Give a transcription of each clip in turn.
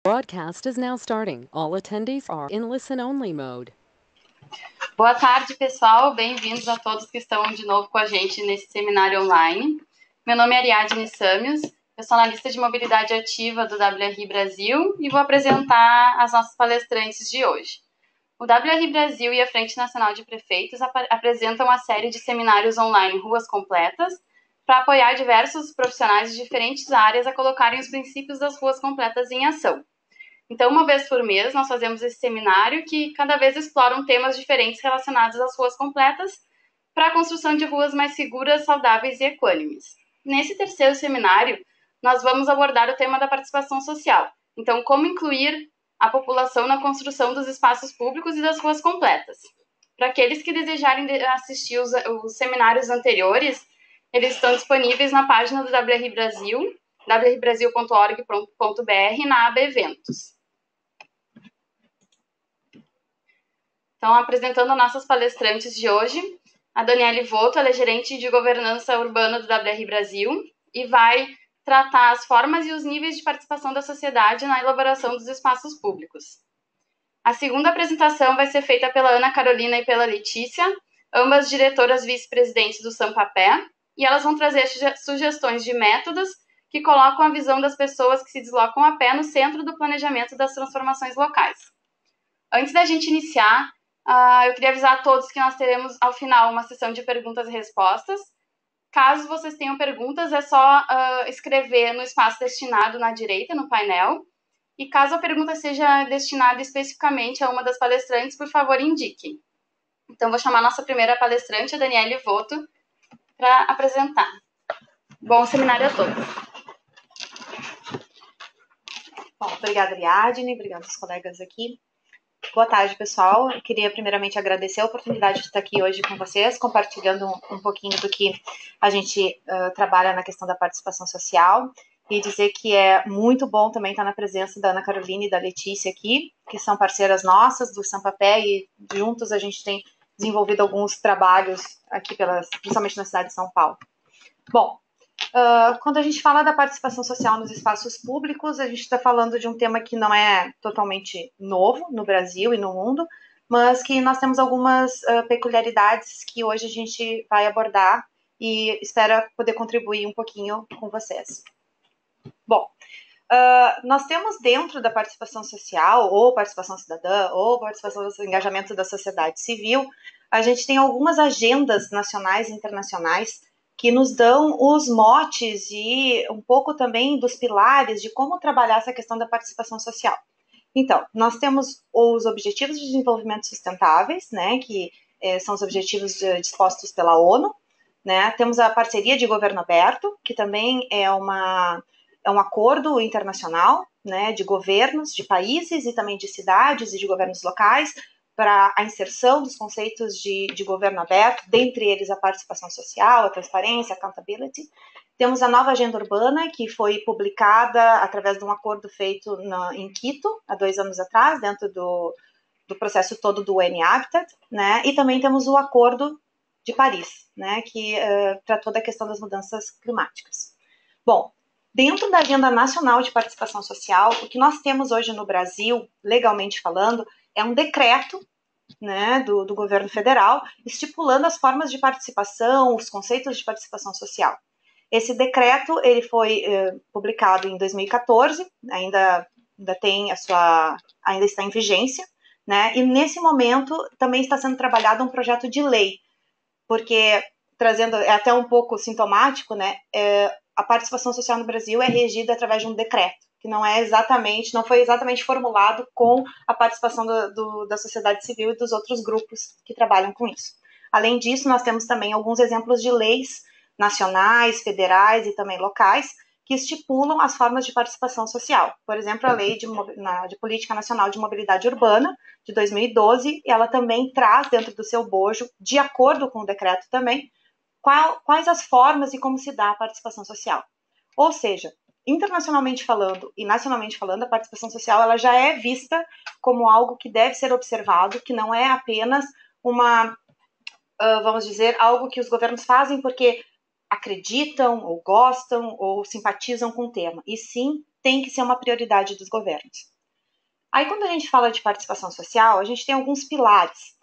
Broadcast is now starting. All attendees are in listen-only mode. Boa tarde, pessoal. Bem-vindos a todos que estão de novo com a gente nesse seminário online. Meu nome é Ariadne Samios, eu sou analista de mobilidade ativa do WRI Brasil e vou apresentar as nossas palestrantes de hoje. O WRI Brasil e a Frente Nacional de Prefeitos apresentam uma série de seminários online Ruas Completas para apoiar diversos profissionais de diferentes áreas a colocarem os princípios das ruas completas em ação. Então, uma vez por mês, nós fazemos esse seminário que cada vez exploram temas diferentes relacionados às ruas completas para a construção de ruas mais seguras, saudáveis e equânimes. Nesse terceiro seminário, nós vamos abordar o tema da participação social. Então, como incluir a população na construção dos espaços públicos e das ruas completas. Para aqueles que desejarem assistir os seminários anteriores, eles estão disponíveis na página do WRI Brasil, wrbrasil.org.br, na aba Eventos. Então, apresentando nossas palestrantes de hoje, a Daniele Voto, ela é gerente de governança urbana do WRI Brasil e vai tratar as formas e os níveis de participação da sociedade na elaboração dos espaços públicos. A segunda apresentação vai ser feita pela Ana Carolina e pela Letícia, ambas diretoras vice-presidentes do Sampapé, e elas vão trazer sugestões de métodos que colocam a visão das pessoas que se deslocam a pé no centro do planejamento das transformações locais. Antes da gente iniciar, eu queria avisar a todos que nós teremos, ao final, uma sessão de perguntas e respostas. Caso vocês tenham perguntas, é só escrever no espaço destinado na direita, no painel. E caso a pergunta seja destinada especificamente a uma das palestrantes, por favor, indiquem. Então, vou chamar a nossa primeira palestrante, a Daniele Voto, para apresentar. Bom seminário a todos. Bom, obrigada, Ariadne, obrigada aos colegas aqui. Boa tarde, pessoal. Eu queria primeiramente agradecer a oportunidade de estar aqui hoje com vocês, compartilhando um pouquinho do que a gente trabalha na questão da participação social e dizer que é muito bom também estar na presença da Ana Carolina e da Letícia aqui, que são parceiras nossas do Sampapé e juntos a gente tem desenvolvido alguns trabalhos aqui, principalmente na cidade de São Paulo. Bom, quando a gente fala da participação social nos espaços públicos, a gente está falando de um tema que não é totalmente novo no Brasil e no mundo, mas que nós temos algumas peculiaridades que hoje a gente vai abordar e espero poder contribuir um pouquinho com vocês. Bom, nós temos dentro da participação social, ou participação cidadã, ou participação do engajamento da sociedade civil, a gente tem algumas agendas nacionais e internacionais que nos dão os motes e um pouco também dos pilares de como trabalhar essa questão da participação social. Então, nós temos os Objetivos de Desenvolvimento Sustentáveis, né, que são os objetivos dispostos pela ONU, né, temos a Parceria de Governo Aberto, que também é um acordo internacional, né, de governos, de países e também de cidades e de governos locais, para a inserção dos conceitos de governo aberto, dentre eles a participação social, a transparência, a accountability. Temos a nova agenda urbana, que foi publicada através de um acordo feito em Quito, há 2 anos atrás, dentro do processo todo do UN Habitat, né? E também temos o Acordo de Paris, né? Que tratou da questão das mudanças climáticas. Bom, dentro da Agenda Nacional de Participação Social, o que nós temos hoje no Brasil, legalmente falando, é um decreto, né, do governo federal, estipulando as formas de participação, os conceitos de participação social. Esse decreto ele foi publicado em 2014, ainda está em vigência, né, e nesse momento também está sendo trabalhado um projeto de lei, porque, trazendo, é até um pouco sintomático, né, a participação social no Brasil é regida através de um decreto, que não foi exatamente formulado com a participação da sociedade civil e dos outros grupos que trabalham com isso. Além disso, nós temos também alguns exemplos de leis nacionais, federais e também locais que estipulam as formas de participação social. Por exemplo, a Lei de Política Nacional de Mobilidade Urbana, de 2012, ela também traz dentro do seu bojo, de acordo com o decreto também, quais as formas e como se dá a participação social. Ou seja, internacionalmente falando e nacionalmente falando, a participação social ela já é vista como algo que deve ser observado, que não é apenas vamos dizer, algo que os governos fazem porque acreditam ou gostam ou simpatizam com o tema, e sim tem que ser uma prioridade dos governos. Aí, quando a gente fala de participação social, a gente tem alguns pilares.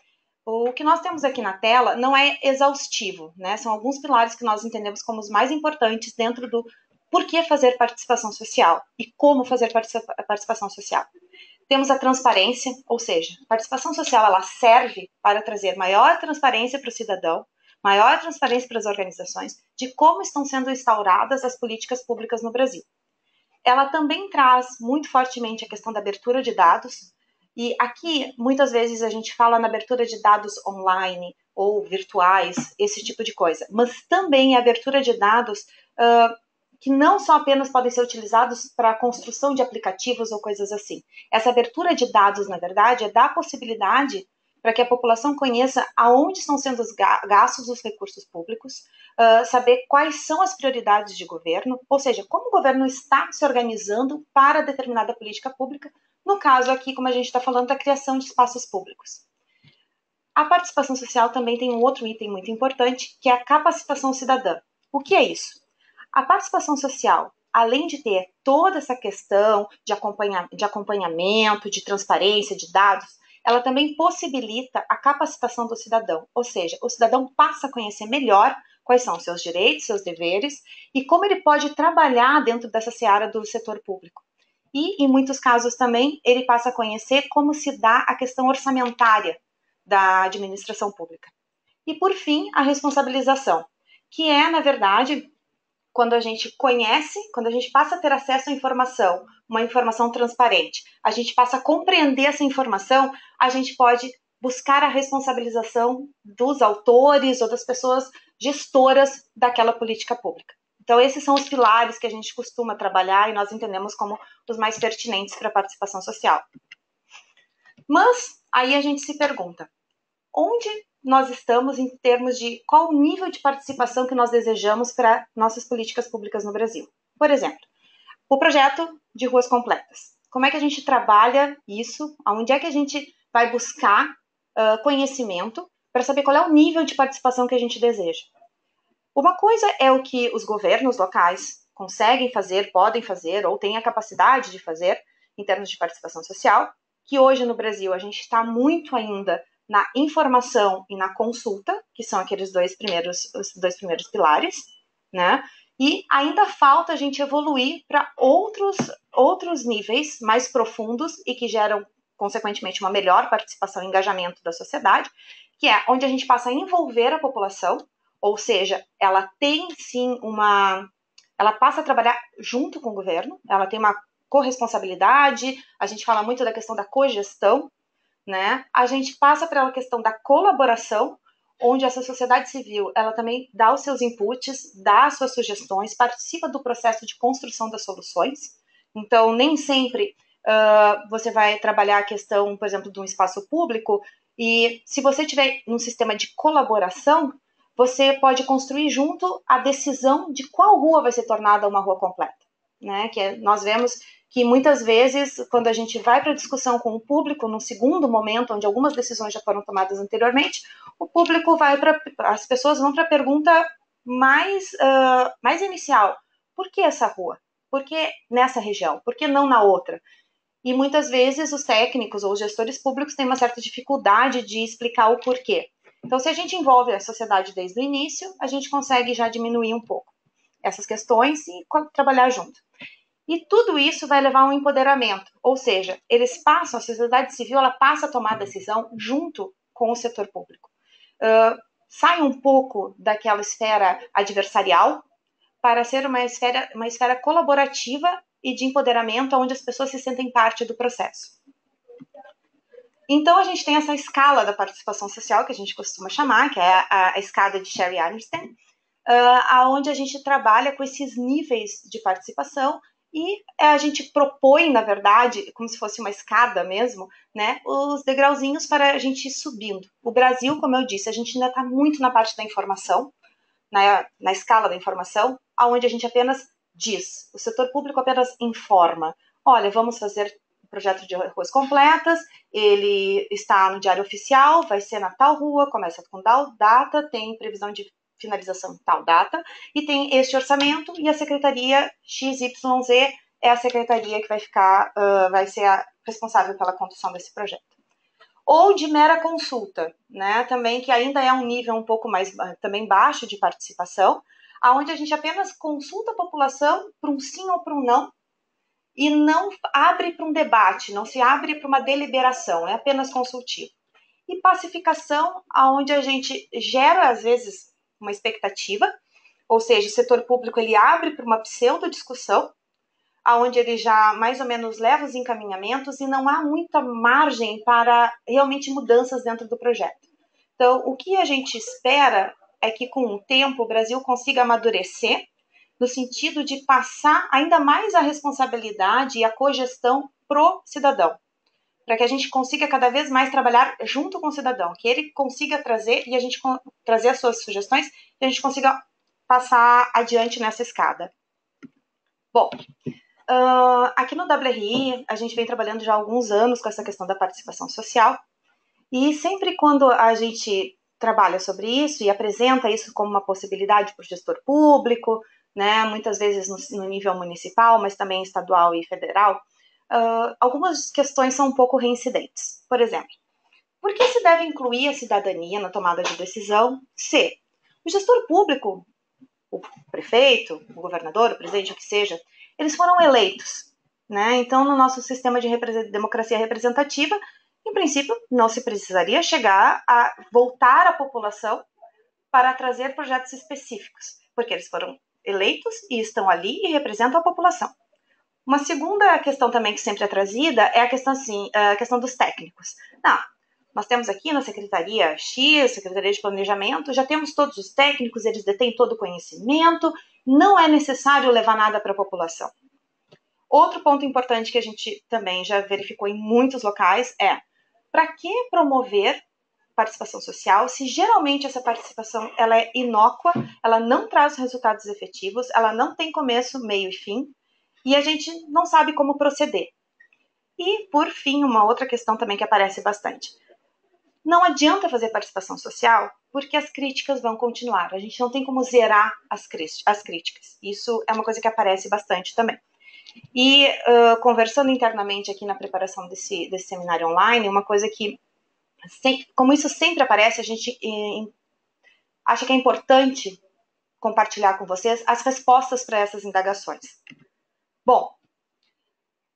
O que nós temos aqui na tela não é exaustivo, né? São alguns pilares que nós entendemos como os mais importantes dentro do por que fazer participação social e como fazer participação social. Temos a transparência, ou seja, a participação social ela serve para trazer maior transparência para o cidadão, maior transparência para as organizações de como estão sendo instauradas as políticas públicas no Brasil. Ela também traz muito fortemente a questão da abertura de dados, e aqui muitas vezes a gente fala na abertura de dados online ou virtuais, esse tipo de coisa, mas também a abertura de dados que não só apenas podem ser utilizados para a construção de aplicativos ou coisas assim. Essa abertura de dados, na verdade, é dar possibilidade para que a população conheça aonde estão sendo gastos os recursos públicos, saber quais são as prioridades de governo, ou seja, como o governo está se organizando para determinada política pública, no caso aqui, como a gente está falando, da criação de espaços públicos. A participação social também tem um outro item muito importante, que é a capacitação cidadã. O que é isso? A participação social, além de ter toda essa questão de acompanhamento, de transparência, de dados, ela também possibilita a capacitação do cidadão, ou seja, o cidadão passa a conhecer melhor quais são os seus direitos, seus deveres e como ele pode trabalhar dentro dessa seara do setor público. E, em muitos casos também, ele passa a conhecer como se dá a questão orçamentária da administração pública. E, por fim, a responsabilização, que é, na verdade, quando a gente conhece, quando a gente passa a ter acesso à informação, uma informação transparente, a gente passa a compreender essa informação, a gente pode buscar a responsabilização dos autores ou das pessoas gestoras daquela política pública. Então, esses são os pilares que a gente costuma trabalhar e nós entendemos como os mais pertinentes para a participação social. Mas, aí a gente se pergunta, onde nós estamos em termos de qual o nível de participação que nós desejamos para nossas políticas públicas no Brasil? Por exemplo, o projeto de ruas completas. Como é que a gente trabalha isso? Onde é que a gente vai buscar conhecimento para saber qual é o nível de participação que a gente deseja? Uma coisa é o que os governos locais conseguem fazer, podem fazer ou têm a capacidade de fazer em termos de participação social, que hoje no Brasil a gente está muito ainda na informação e na consulta, que são aqueles os dois primeiros pilares, né? E ainda falta a gente evoluir para outros níveis mais profundos e que geram, consequentemente, uma melhor participação e engajamento da sociedade, que é onde a gente passa a envolver a população, ou seja, ela tem sim ela passa a trabalhar junto com o governo, ela tem uma corresponsabilidade, a gente fala muito da questão da cogestão, né? A gente passa pela questão da colaboração, onde essa sociedade civil ela também dá os seus inputs, dá as suas sugestões, participa do processo de construção das soluções. Então, nem sempre você vai trabalhar a questão, por exemplo, de um espaço público, e se você tiver um sistema de colaboração, você pode construir junto a decisão de qual rua vai ser tornada uma rua completa, né? Nós vemos que muitas vezes, quando a gente vai para a discussão com o público, num segundo momento, onde algumas decisões já foram tomadas anteriormente, o público as pessoas vão para a pergunta mais inicial. Por que essa rua? Por que nessa região? Por que não na outra? E muitas vezes os técnicos ou os gestores públicos têm uma certa dificuldade de explicar o porquê. Então, se a gente envolve a sociedade desde o início, a gente consegue já diminuir um pouco essas questões e trabalhar junto. E tudo isso vai levar a um empoderamento, ou seja, a sociedade civil ela passa a tomar decisão junto com o setor público. Sai um pouco daquela esfera adversarial para ser uma esfera colaborativa e de empoderamento, onde as pessoas se sentem parte do processo. Então, a gente tem essa escala da participação social, que a gente costuma chamar, que é a escada de Sherry Armstead, onde a gente trabalha com esses níveis de participação e a gente propõe, na verdade, como se fosse uma escada mesmo, né, os degrauzinhos para a gente ir subindo. O Brasil, como eu disse, a gente ainda está muito na parte da informação, na escala da informação, onde a gente apenas diz, o setor público apenas informa, olha, vamos fazer projeto de ruas completas, ele está no Diário Oficial, vai ser na tal rua, começa com tal data, tem previsão de finalização tal data, e tem este orçamento, e a Secretaria XYZ é a secretaria que vai ficar, vai ser a responsável pela condução desse projeto. Ou de mera consulta, né? Também que ainda é um nível um pouco mais também baixo de participação, aonde a gente apenas consulta a população para um sim ou para um não, e não abre para um debate, não se abre para uma deliberação, é apenas consultivo. E pacificação, aonde a gente gera, às vezes, uma expectativa, ou seja, o setor público ele abre para uma pseudo-discussão, aonde ele já mais ou menos leva os encaminhamentos e não há muita margem para realmente mudanças dentro do projeto. Então, o que a gente espera é que com o tempo o Brasil consiga amadurecer no sentido de passar ainda mais a responsabilidade e a cogestão pro cidadão, para que a gente consiga cada vez mais trabalhar junto com o cidadão, que ele consiga trazer e a gente trazer as suas sugestões e a gente consiga passar adiante nessa escada. Bom, aqui no WRI a gente vem trabalhando já há alguns anos com essa questão da participação social e sempre quando a gente trabalha sobre isso e apresenta isso como uma possibilidade para o gestor público, né, muitas vezes no nível municipal, mas também estadual e federal, algumas questões são um pouco reincidentes. Por exemplo, por que se deve incluir a cidadania na tomada de decisão se o gestor público, o prefeito, o governador, o presidente, o que seja, eles foram eleitos, né? Então, no nosso sistema de democracia representativa, em princípio, não se precisaria chegar a voltar à população para trazer projetos específicos, porque eles foram eleitos e estão ali e representam a população. Uma segunda questão também que sempre é trazida é a questão dos técnicos. Não, nós temos aqui na Secretaria X, Secretaria de Planejamento, já temos todos os técnicos, eles detêm todo o conhecimento, não é necessário levar nada para a população. Outro ponto importante que a gente também já verificou em muitos locais é, para que promover participação social, se geralmente essa participação ela é inócua, ela não traz resultados efetivos, ela não tem começo, meio e fim, e a gente não sabe como proceder. E, por fim, uma outra questão também que aparece bastante. Não adianta fazer participação social porque as críticas vão continuar. A gente não tem como zerar as críticas. Isso é uma coisa que aparece bastante também. E conversando internamente aqui na preparação desse seminário online, uma coisa que, como isso sempre aparece, a gente acha que é importante compartilhar com vocês as respostas para essas indagações. Bom,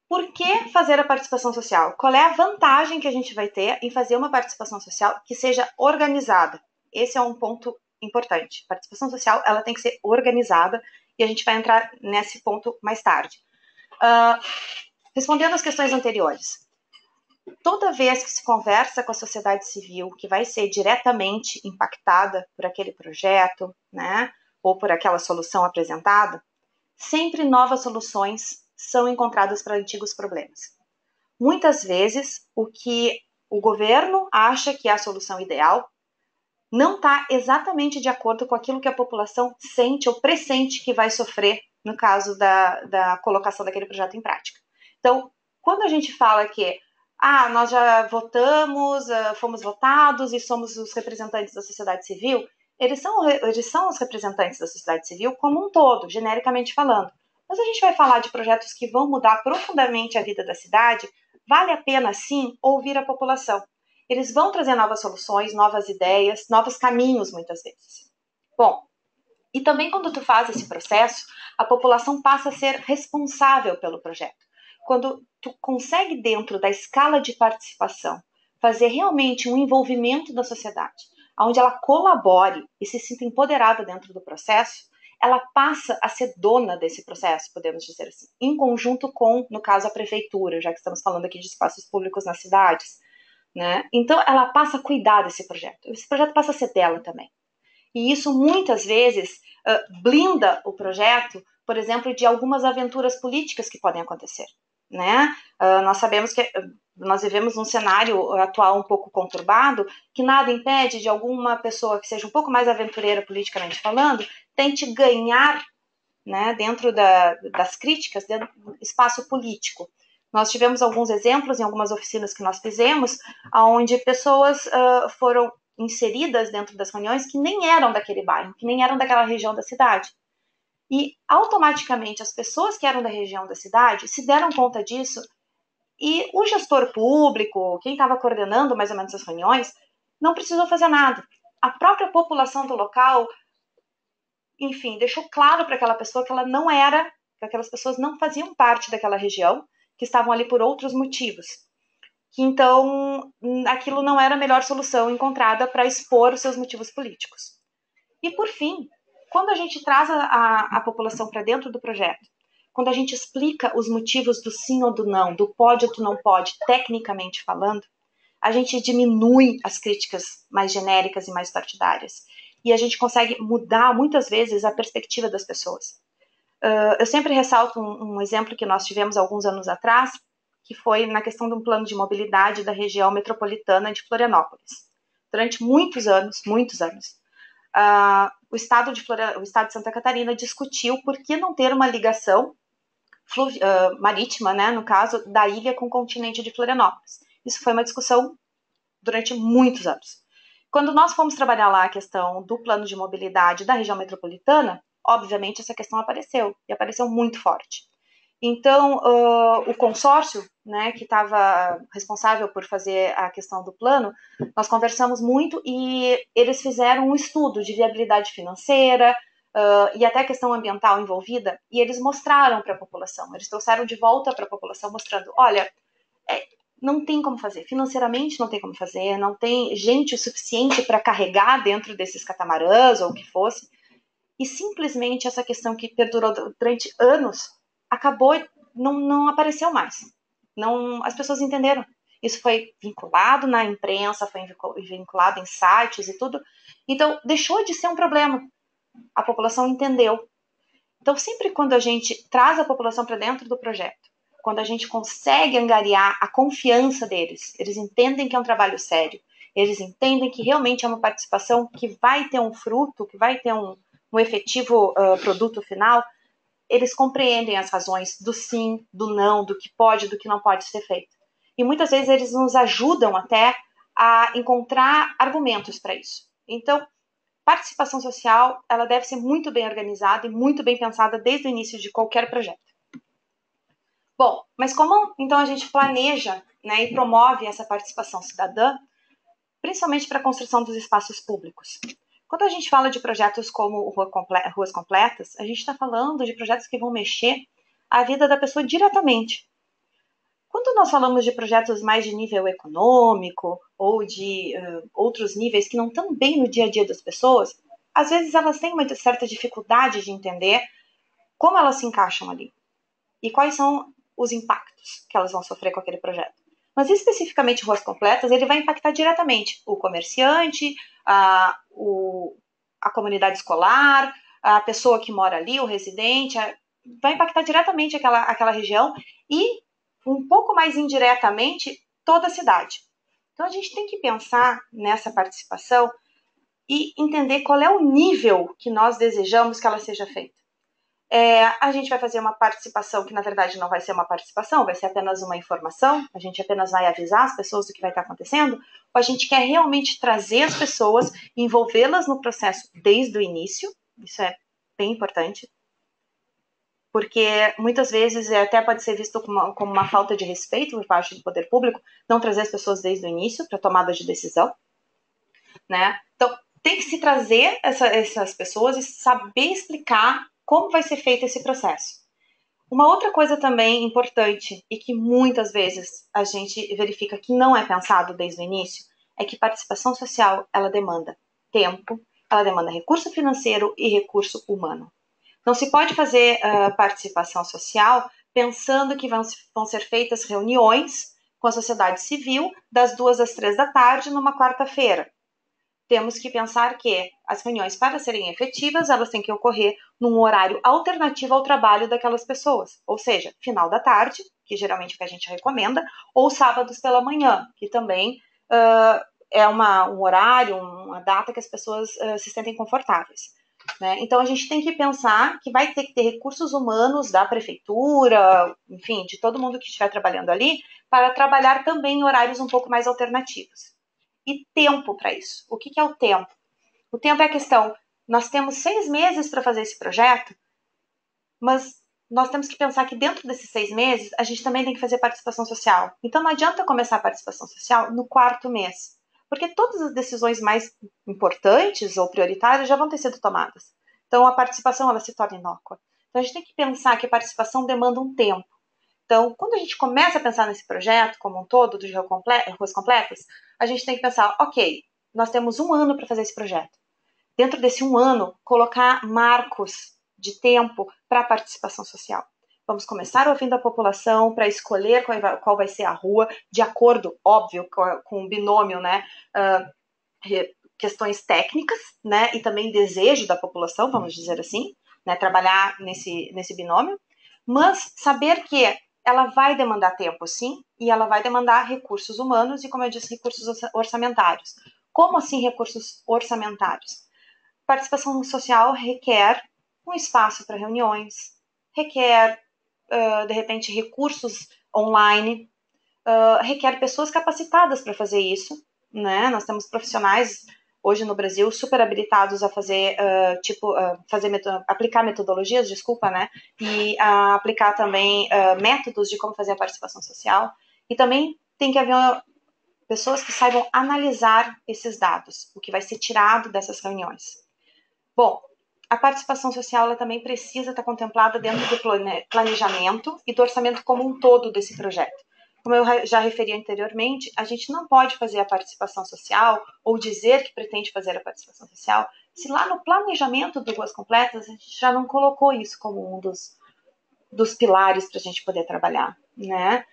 por que fazer a participação social? Qual é a vantagem que a gente vai ter em fazer uma participação social que seja organizada? Esse é um ponto importante. A participação social ela tem que ser organizada e a gente vai entrar nesse ponto mais tarde. Respondendo às questões anteriores, toda vez que se conversa com a sociedade civil, que vai ser diretamente impactada por aquele projeto, né, ou por aquela solução apresentada, sempre novas soluções são encontradas para antigos problemas. Muitas vezes, o que o governo acha que é a solução ideal não está exatamente de acordo com aquilo que a população sente ou pressente que vai sofrer no caso da colocação daquele projeto em prática. Então, quando a gente fala que nós já votamos, fomos votados e somos os representantes da sociedade civil, eles são os representantes da sociedade civil como um todo, genericamente falando. Mas a gente vai falar de projetos que vão mudar profundamente a vida da cidade, vale a pena, sim, ouvir a população. Eles vão trazer novas soluções, novas ideias, novos caminhos, muitas vezes. Bom, e também quando tu faz esse processo, a população passa a ser responsável pelo projeto. Quando tu consegue, dentro da escala de participação, fazer realmente um envolvimento da sociedade, onde ela colabore e se sinta empoderada dentro do processo, ela passa a ser dona desse processo, podemos dizer assim, em conjunto com, no caso, a prefeitura, já que estamos falando aqui de espaços públicos nas cidades, né? Então, ela passa a cuidar desse projeto. Esse projeto passa a ser dela também. E isso, muitas vezes, blinda o projeto, por exemplo, de algumas aventuras políticas que podem acontecer, né? Nós sabemos que nós vivemos num cenário atual um pouco conturbado, que nada impede de alguma pessoa que seja um pouco mais aventureira politicamente falando, tente ganhar, né, dentro das críticas, dentro do espaço político. Nós tivemos alguns exemplos em algumas oficinas que nós fizemos, onde pessoas foram inseridas dentro das reuniões que nem eram daquele bairro, que nem eram daquela região da cidade. E automaticamente as pessoas que eram da região da cidade se deram conta disso e o gestor público, quem estava coordenando mais ou menos as reuniões, não precisou fazer nada. A própria população do local, enfim, deixou claro para aquela pessoa que ela não era, que aquelas pessoas não faziam parte daquela região, que estavam ali por outros motivos. Que então aquilo não era a melhor solução encontrada para expor os seus motivos políticos. E por fim, quando a gente traz a população para dentro do projeto, quando a gente explica os motivos do sim ou do não, do pode ou do não pode, tecnicamente falando, a gente diminui as críticas mais genéricas e mais partidárias. E a gente consegue mudar, muitas vezes, a perspectiva das pessoas. Eu sempre ressalto um exemplo que nós tivemos alguns anos atrás, que foi na questão de um plano de mobilidade da região metropolitana de Florianópolis. Durante muitos anos, o estado de Santa Catarina discutiu por que não ter uma ligação marítima, né, no caso, da ilha com o continente de Florianópolis. Isso foi uma discussão durante muitos anos. Quando nós fomos trabalhar lá a questão do plano de mobilidade da região metropolitana, obviamente essa questão apareceu, e apareceu muito forte. Então, o consórcio, né, que estava responsável por fazer a questão do plano, nós conversamos muito e eles fizeram um estudo de viabilidade financeira e até a questão ambiental envolvida, e eles mostraram para a população, eles trouxeram de volta para a população mostrando, olha, não tem como fazer, financeiramente não tem como fazer, não tem gente o suficiente para carregar dentro desses catamarãs ou o que fosse, e simplesmente essa questão que perdurou durante anos acabou, não apareceu mais. Não, as pessoas entenderam. Isso foi vinculado na imprensa, foi vinculado em sites e tudo. Então, deixou de ser um problema. A população entendeu. Então, sempre quando a gente traz a população para dentro do projeto, quando a gente consegue angariar a confiança deles, eles entendem que é um trabalho sério, eles entendem que realmente é uma participação que vai ter um fruto, que vai ter um efetivo produto final, eles compreendem as razões do sim, do não, do que pode, do que não pode ser feito. E muitas vezes eles nos ajudam até a encontrar argumentos para isso. Então, participação social, ela deve ser muito bem organizada e muito bem pensada desde o início de qualquer projeto. Bom, mas como então a gente planeja, né, e promove essa participação cidadã, principalmente para a construção dos espaços públicos? Quando a gente fala de projetos como Ruas Completas, a gente está falando de projetos que vão mexer a vida da pessoa diretamente. Quando nós falamos de projetos mais de nível econômico ou de outros níveis que não estão bem no dia a dia das pessoas, às vezes elas têm uma certa dificuldade de entender como elas se encaixam ali e quais são os impactos que elas vão sofrer com aquele projeto. Mas especificamente Ruas Completas, ele vai impactar diretamente o comerciante, a comunidade escolar, a pessoa que mora ali, o residente, vai impactar diretamente aquela região e, um pouco mais indiretamente, toda a cidade. Então, a gente tem que pensar nessa participação e entender qual é o nível que nós desejamos que ela seja feita. A gente vai fazer uma participação que, na verdade, não vai ser uma participação, vai ser apenas uma informação, a gente apenas vai avisar as pessoas do que vai estar acontecendo, ou a gente quer realmente trazer as pessoas, envolvê-las no processo desde o início, isso é bem importante, porque muitas vezes até pode ser visto como uma falta de respeito por parte do poder público, não trazer as pessoas desde o início para tomada de decisão, né? Então, tem que se trazer essas pessoas e saber explicar como vai ser feito esse processo. Uma outra coisa também importante e que muitas vezes a gente verifica que não é pensado desde o início é que participação social, ela demanda tempo, ela demanda recurso financeiro e recurso humano. Não se pode fazer participação social pensando que vão ser feitas reuniões com a sociedade civil das 2 às 3 da tarde numa quarta-feira. Temos que pensar que as reuniões, para serem efetivas, elas têm que ocorrer num horário alternativo ao trabalho daquelas pessoas, ou seja, final da tarde, que geralmente é o que a gente recomenda, ou sábados pela manhã, que também é um horário, uma data que as pessoas se sentem confortáveis. Né? Então, a gente tem que pensar que vai ter que ter recursos humanos da prefeitura, enfim, de todo mundo que estiver trabalhando ali, para trabalhar também em horários um pouco mais alternativos. E tempo para isso. O que é o tempo? O tempo é a questão, nós temos 6 meses para fazer esse projeto, mas nós temos que pensar que dentro desses 6 meses, a gente também tem que fazer participação social. Então, não adianta começar a participação social no 4º mês, porque todas as decisões mais importantes ou prioritárias já vão ter sido tomadas. Então, a participação ela se torna inócua. Então, a gente tem que pensar que a participação demanda um tempo. Então, quando a gente começa a pensar nesse projeto como um todo, do Ruas Completas, a gente tem que pensar, ok, nós temos 1 ano para fazer esse projeto. Dentro desse 1 ano, colocar marcos de tempo para a participação social. Vamos começar ouvindo a população para escolher qual vai ser a rua, de acordo, óbvio, com o binômio, né? Questões técnicas, né? E também desejo da população, vamos dizer assim, né? Trabalhar nesse binômio, mas saber que ela vai demandar tempo, sim, e ela vai demandar recursos humanos e, como eu disse, recursos orçamentários. Como assim recursos orçamentários? Participação social requer um espaço para reuniões, requer, de repente, recursos online, requer pessoas capacitadas para fazer isso, né? Nós temos profissionais hoje no Brasil super habilitados a fazer, aplicar metodologias, desculpa, né? E aplicar também métodos de como fazer a participação social. E também tem que haver pessoas que saibam analisar esses dados, o que vai ser tirado dessas reuniões. Bom, a participação social ela também precisa estar contemplada dentro do planejamento e do orçamento como um todo desse projeto. Como eu já referi anteriormente, a gente não pode fazer a participação social ou dizer que pretende fazer a participação social se lá no planejamento do Ruas Completas a gente já não colocou isso como um dos pilares para a gente poder trabalhar, né?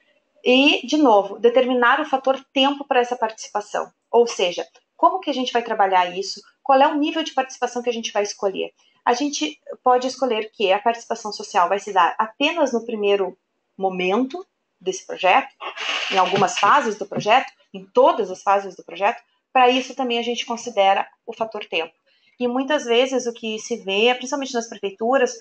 E, de novo, determinar o fator tempo para essa participação. Ou seja, como que a gente vai trabalhar isso? Qual é o nível de participação que a gente vai escolher? A gente pode escolher que a participação social vai se dar apenas no primeiro momento desse projeto, em algumas fases do projeto, em todas as fases do projeto. Para isso também a gente considera o fator tempo. E muitas vezes o que se vê, principalmente nas prefeituras,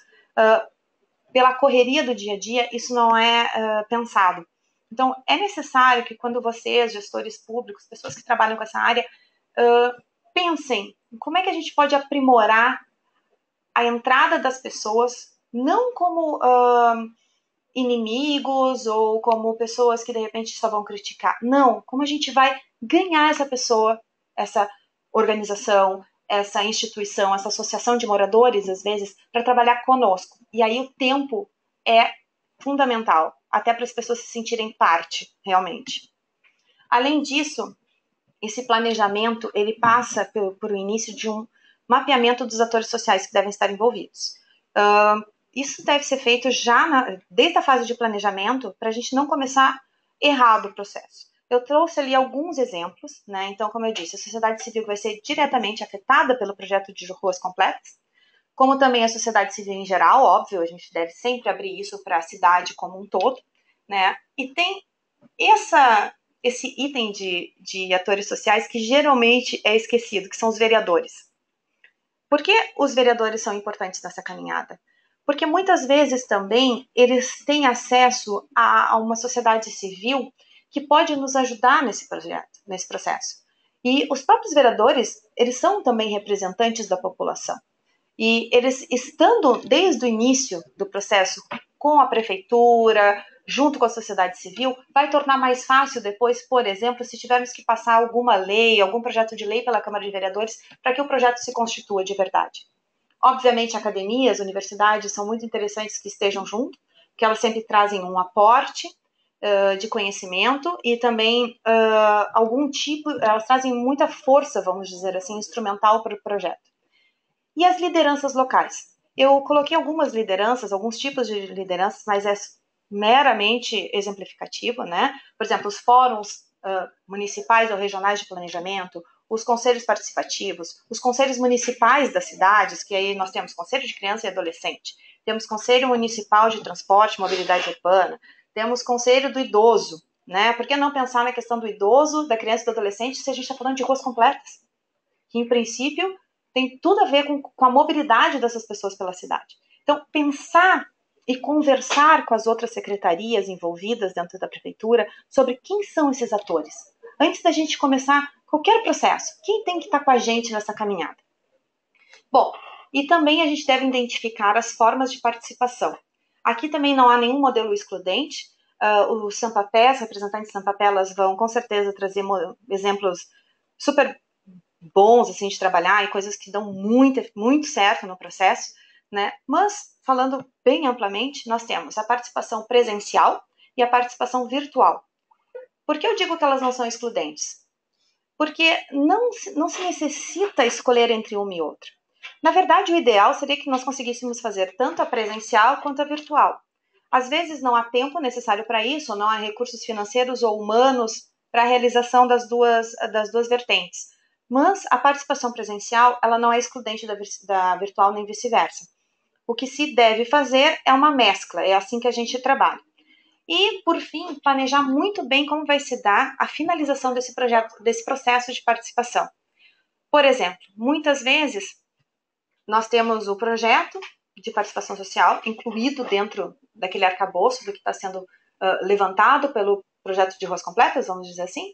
pela correria do dia a dia, isso não é pensado. Então, é necessário que quando vocês, gestores públicos, pessoas que trabalham com essa área, pensem como é que a gente pode aprimorar a entrada das pessoas, não como inimigos ou como pessoas que de repente só vão criticar. Não, como a gente vai ganhar essa pessoa, essa organização, essa instituição, essa associação de moradores, às vezes, para trabalhar conosco. E aí o tempo é fundamental, até para as pessoas se sentirem parte, realmente. Além disso, esse planejamento, ele passa por o início de um mapeamento dos atores sociais que devem estar envolvidos. Isso deve ser feito já desde a fase de planejamento, para a gente não começar errado o processo. Eu trouxe ali alguns exemplos, né? Então, como eu disse, a sociedade civil vai ser diretamente afetada pelo projeto de Ruas Completas, como também a sociedade civil em geral, óbvio, a gente deve sempre abrir isso para a cidade como um todo, né? E tem esse item de atores sociais que geralmente é esquecido, que são os vereadores. Por que os vereadores são importantes nessa caminhada? Porque muitas vezes também eles têm acesso a uma sociedade civil que pode nos ajudar nesse processo. E os próprios vereadores, eles são também representantes da população. E eles estando desde o início do processo com a prefeitura, junto com a sociedade civil, vai tornar mais fácil depois, por exemplo, se tivermos que passar alguma lei, algum projeto de lei pela Câmara de Vereadores, para que o projeto se constitua de verdade. Obviamente, academias, universidades são muito interessantes que estejam junto, porque elas sempre trazem um aporte de conhecimento e também elas trazem muita força, vamos dizer assim, instrumental para o projeto. E as lideranças locais? Eu coloquei algumas lideranças, alguns tipos de lideranças, mas é meramente exemplificativo, né? Por exemplo, os fóruns municipais ou regionais de planejamento, os conselhos participativos, os conselhos municipais das cidades, que aí nós temos conselho de criança e adolescente, temos conselho municipal de transporte e mobilidade urbana, temos conselho do idoso, né? Por que não pensar na questão do idoso, da criança e do adolescente se a gente está falando de ruas completas? Que, em princípio, tem tudo a ver com a mobilidade dessas pessoas pela cidade. Então, pensar e conversar com as outras secretarias envolvidas dentro da prefeitura sobre quem são esses atores. Antes da gente começar qualquer processo, quem tem que estar com a gente nessa caminhada? Bom, E também a gente deve identificar as formas de participação. Aqui também não há nenhum modelo excludente. Os Sampapés, representantes de Sampapé, elas vão com certeza trazer exemplos super bons assim, de trabalhar e coisas que dão muito certo no processo, né? Mas, falando bem amplamente, nós temos a participação presencial e a participação virtual. Por que eu digo que elas não são excludentes? Porque não se necessita escolher entre uma e outra. Na verdade, o ideal seria que nós conseguíssemos fazer tanto a presencial quanto a virtual. Às vezes não há tempo necessário para isso, ou não há recursos financeiros ou humanos para a realização das duas vertentes. Mas a participação presencial, ela não é excludente da virtual nem vice-versa. O que se deve fazer é uma mescla, é assim que a gente trabalha. E, por fim, planejar muito bem como vai se dar a finalização desse processo de participação. Por exemplo, muitas vezes nós temos o projeto de participação social incluído dentro daquele arcabouço do que está sendo levantado pelo projeto de ruas completas, vamos dizer assim,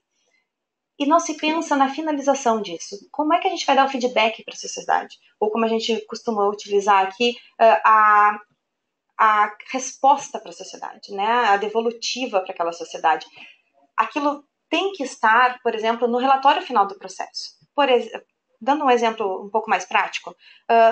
e não se pensa na finalização disso. Como é que a gente vai dar o feedback para a sociedade? Ou como a gente costuma utilizar aqui, a resposta para a sociedade, né? A devolutiva para aquela sociedade. Aquilo tem que estar, por exemplo, no relatório final do processo. Dando um exemplo um pouco mais prático,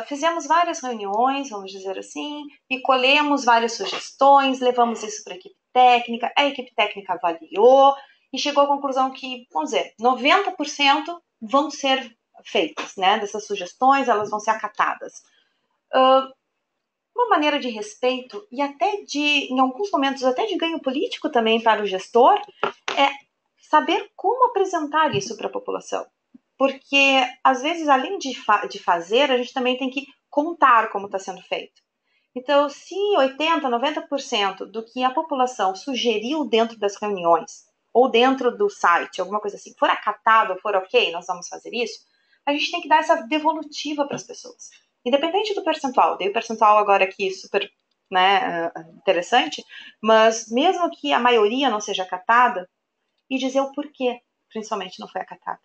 fizemos várias reuniões, vamos dizer assim, e colhemos várias sugestões, levamos isso para a equipe técnica avaliou e chegou à conclusão que, vamos dizer, 90% vão ser feitas, né, dessas sugestões, elas vão ser acatadas. Uma maneira de respeito e até em alguns momentos, até de ganho político também para o gestor, é saber como apresentar isso para a população. Porque, às vezes, além de fazer, a gente também tem que contar como está sendo feito. Então, se 80%, 90% do que a população sugeriu dentro das reuniões, ou dentro do site, alguma coisa assim, for acatado, for ok, nós vamos fazer isso, a gente tem que dar essa devolutiva para as pessoas. Independente do percentual, dei o percentual agora aqui super, né, interessante, mas mesmo que a maioria não seja acatada, e dizer o porquê, principalmente, não foi acatada.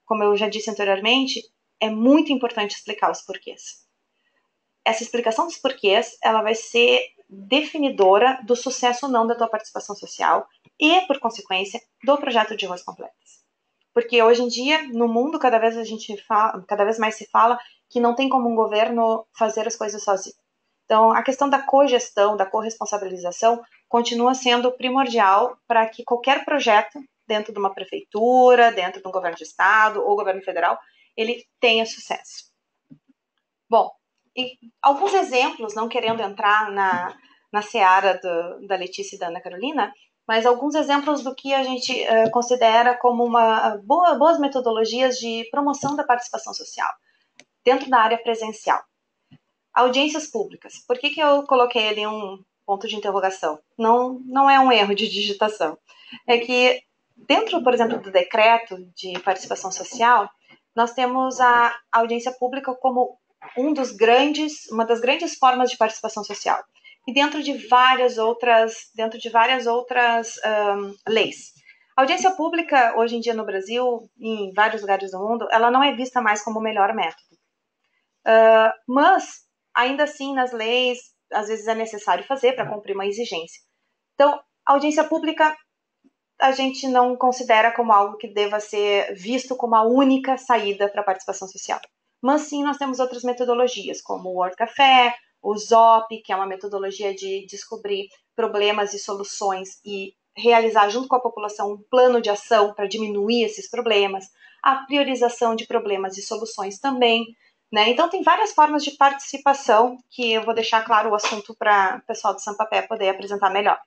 Como eu já disse anteriormente, é muito importante explicar os porquês. Essa explicação dos porquês, ela vai ser definidora do sucesso ou não da tua participação social e, por consequência, do projeto de ruas completas. Porque hoje em dia, no mundo, cada vez mais se fala que não tem como um governo fazer as coisas sozinho. Então, a questão da cogestão, da corresponsabilização, continua sendo primordial para que qualquer projeto dentro de uma prefeitura, dentro de um governo de estado ou governo federal, ele tenha sucesso. Bom, e alguns exemplos, não querendo entrar na seara da Letícia e da Ana Carolina, mas alguns exemplos do que a gente considera como boas metodologias de promoção da participação social dentro da área presencial. Audiências públicas. Por que eu coloquei ali um ponto de interrogação? Não é um erro de digitação. É que dentro, por exemplo, do decreto de participação social, nós temos a audiência pública como uma das grandes formas de participação social. E dentro de várias outras leis. A audiência pública, hoje em dia no Brasil, em vários lugares do mundo, ela não é vista mais como o melhor método. Mas, ainda assim, nas leis, às vezes é necessário fazer para cumprir uma exigência. Então, a audiência pública a gente não considera como algo que deva ser visto como a única saída para a participação social. Mas sim, nós temos outras metodologias, como o World Café, o ZOP, que é uma metodologia de descobrir problemas e soluções e realizar junto com a população um plano de ação para diminuir esses problemas, a priorização de problemas e soluções também, né? Então, tem várias formas de participação que eu vou deixar claro o assunto para o pessoal do Sampapé poder apresentar melhor.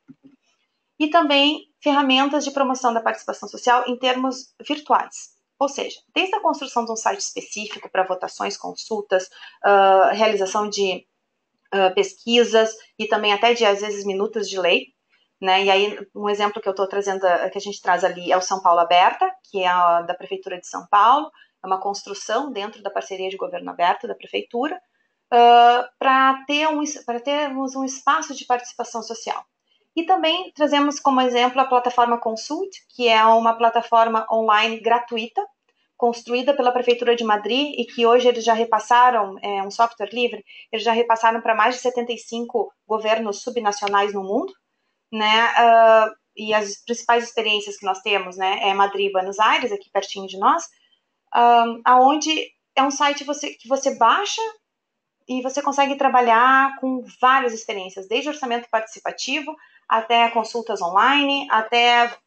E também ferramentas de promoção da participação social em termos virtuais. Ou seja, desde a construção de um site específico para votações, consultas, realização de pesquisas e também até de, às vezes, minutas de lei, né? E aí, um exemplo que eu estou trazendo, que a gente traz ali é o São Paulo Aberta, que é da Prefeitura de São Paulo, é uma construção dentro da parceria de governo aberto da Prefeitura, para termos um espaço de participação social. E também trazemos como exemplo a plataforma Consult, que é uma plataforma online gratuita construída pela Prefeitura de Madrid e que hoje eles já repassaram, um software livre, eles já repassaram para mais de 75 governos subnacionais no mundo, né? E as principais experiências que nós temos, né, é Madrid e Buenos Aires, aqui pertinho de nós, aonde é um site que você baixa e você consegue trabalhar com várias experiências, desde orçamento participativo até consultas online, até,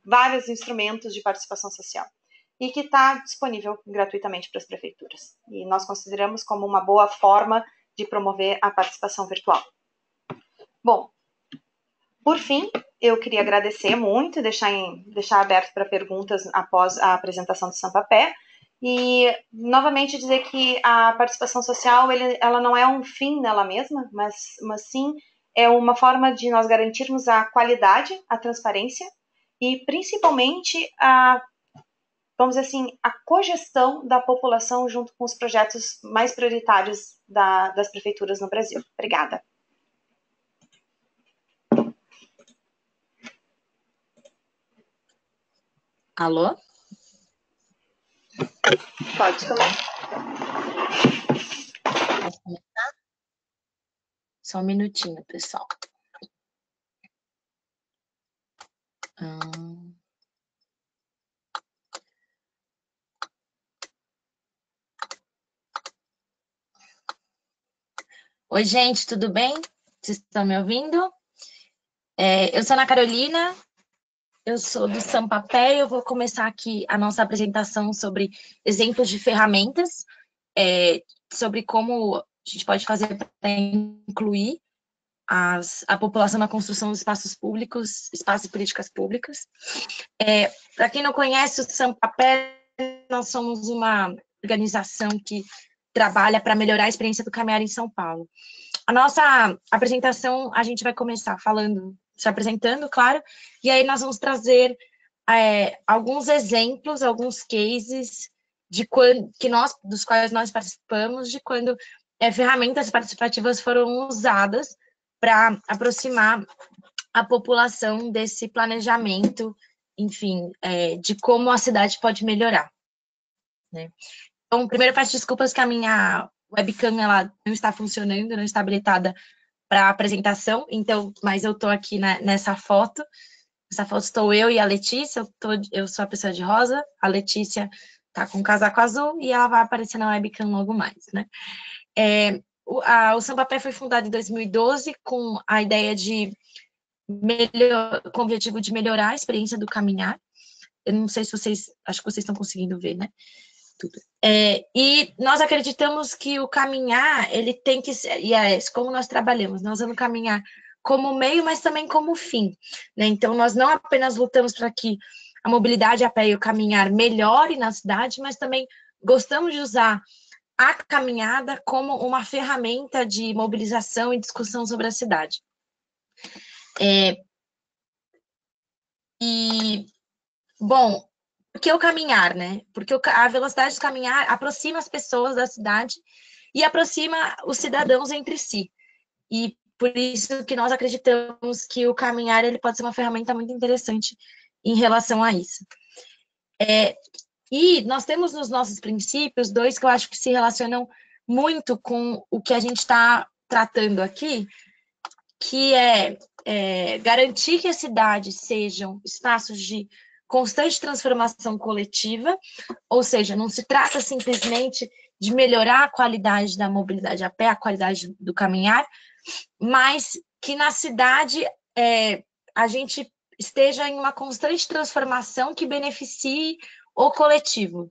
vários instrumentos de participação social. E que está disponível gratuitamente para as prefeituras. E nós consideramos como uma boa forma de promover a participação virtual. Bom, por fim, eu queria agradecer muito e deixar aberto para perguntas após a apresentação do Sampapé. E, novamente, dizer que a participação social ela não é um fim nela mesma, mas sim é uma forma de nós garantirmos a qualidade, a transparência e, principalmente, vamos dizer assim, a cogestão da população junto com os projetos mais prioritários das prefeituras no Brasil. Obrigada. Alô? Pode também. Posso começar? Só um minutinho, pessoal. Oi, gente, tudo bem? Vocês estão me ouvindo? Eu sou a Ana Carolina, eu sou do Sampapé, eu vou começar aqui a nossa apresentação sobre exemplos de ferramentas, sobre como a gente pode fazer para incluir a população na construção dos espaços públicos, espaços e políticas públicas. Para quem não conhece o Sampapé, nós somos uma organização que trabalha para melhorar a experiência do caminhar em São Paulo. A nossa apresentação, a gente vai começar se apresentando, claro, e aí nós vamos trazer alguns exemplos, alguns cases dos quais nós participamos, de quando ferramentas participativas foram usadas para aproximar a população desse planejamento, enfim, de como a cidade pode melhorar, né? Então, primeiro, peço desculpas que a minha webcam ela não está funcionando, não está habilitada para apresentação, então, mas eu estou aqui nessa foto. Nessa foto estou eu e a Letícia, eu sou a pessoa de rosa, a Letícia está com o casaco azul e ela vai aparecer na webcam logo mais, né? O Sampapé foi fundado em 2012 com a ideia com o objetivo de melhorar a experiência do caminhar. Eu não sei se acho que vocês estão conseguindo ver, né? Tudo. E nós acreditamos que o caminhar, ele tem que ser, como nós trabalhamos, nós vamos caminhar como meio, mas também como fim, né? Então, nós não apenas lutamos para que a mobilidade a pé e o caminhar melhore na cidade, mas também gostamos de usar a caminhada como uma ferramenta de mobilização e discussão sobre a cidade. Bom, por que o caminhar, né? Porque a velocidade do caminhar aproxima as pessoas da cidade e aproxima os cidadãos entre si. E por isso que nós acreditamos que o caminhar ele pode ser uma ferramenta muito interessante em relação a isso. E nós temos nos nossos princípios dois que eu acho que se relacionam muito com o que a gente está tratando aqui, que garantir que as cidades sejam espaços de constante transformação coletiva, ou seja, não se trata simplesmente de melhorar a qualidade da mobilidade a pé, a qualidade do caminhar, mas que na cidade a gente esteja em uma constante transformação que beneficie o coletivo.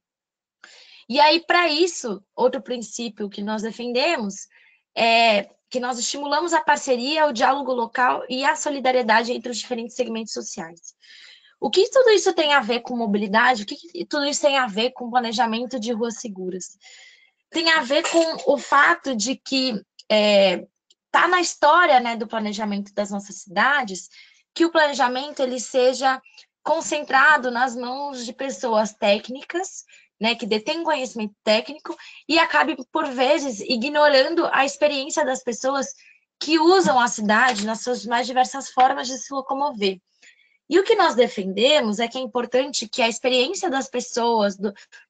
E aí, para isso, outro princípio que nós defendemos é que nós estimulamos a parceria, o diálogo local e a solidariedade entre os diferentes segmentos sociais. O que tudo isso tem a ver com mobilidade? O que tudo isso tem a ver com planejamento de ruas seguras? Tem a ver com o fato de que está na história, né, do planejamento das nossas cidades, que o planejamento ele seja concentrado nas mãos de pessoas técnicas, né, que detêm conhecimento técnico e acabe, por vezes, ignorando a experiência das pessoas que usam a cidade nas suas mais diversas formas de se locomover. E o que nós defendemos é que é importante que a experiência das pessoas,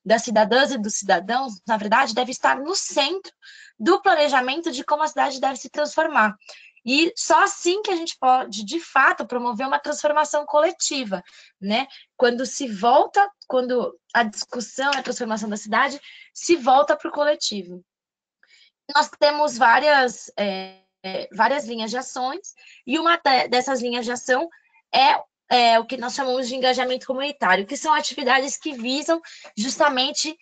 das cidadãs e dos cidadãos, na verdade, deve estar no centro do planejamento de como a cidade deve se transformar. E só assim que a gente pode, de fato, promover uma transformação coletiva, né? Quando a discussão e a transformação da cidade se volta para o coletivo. Nós temos várias linhas de ações, e uma dessas linhas de ação é o que nós chamamos de engajamento comunitário, que são atividades que visam justamente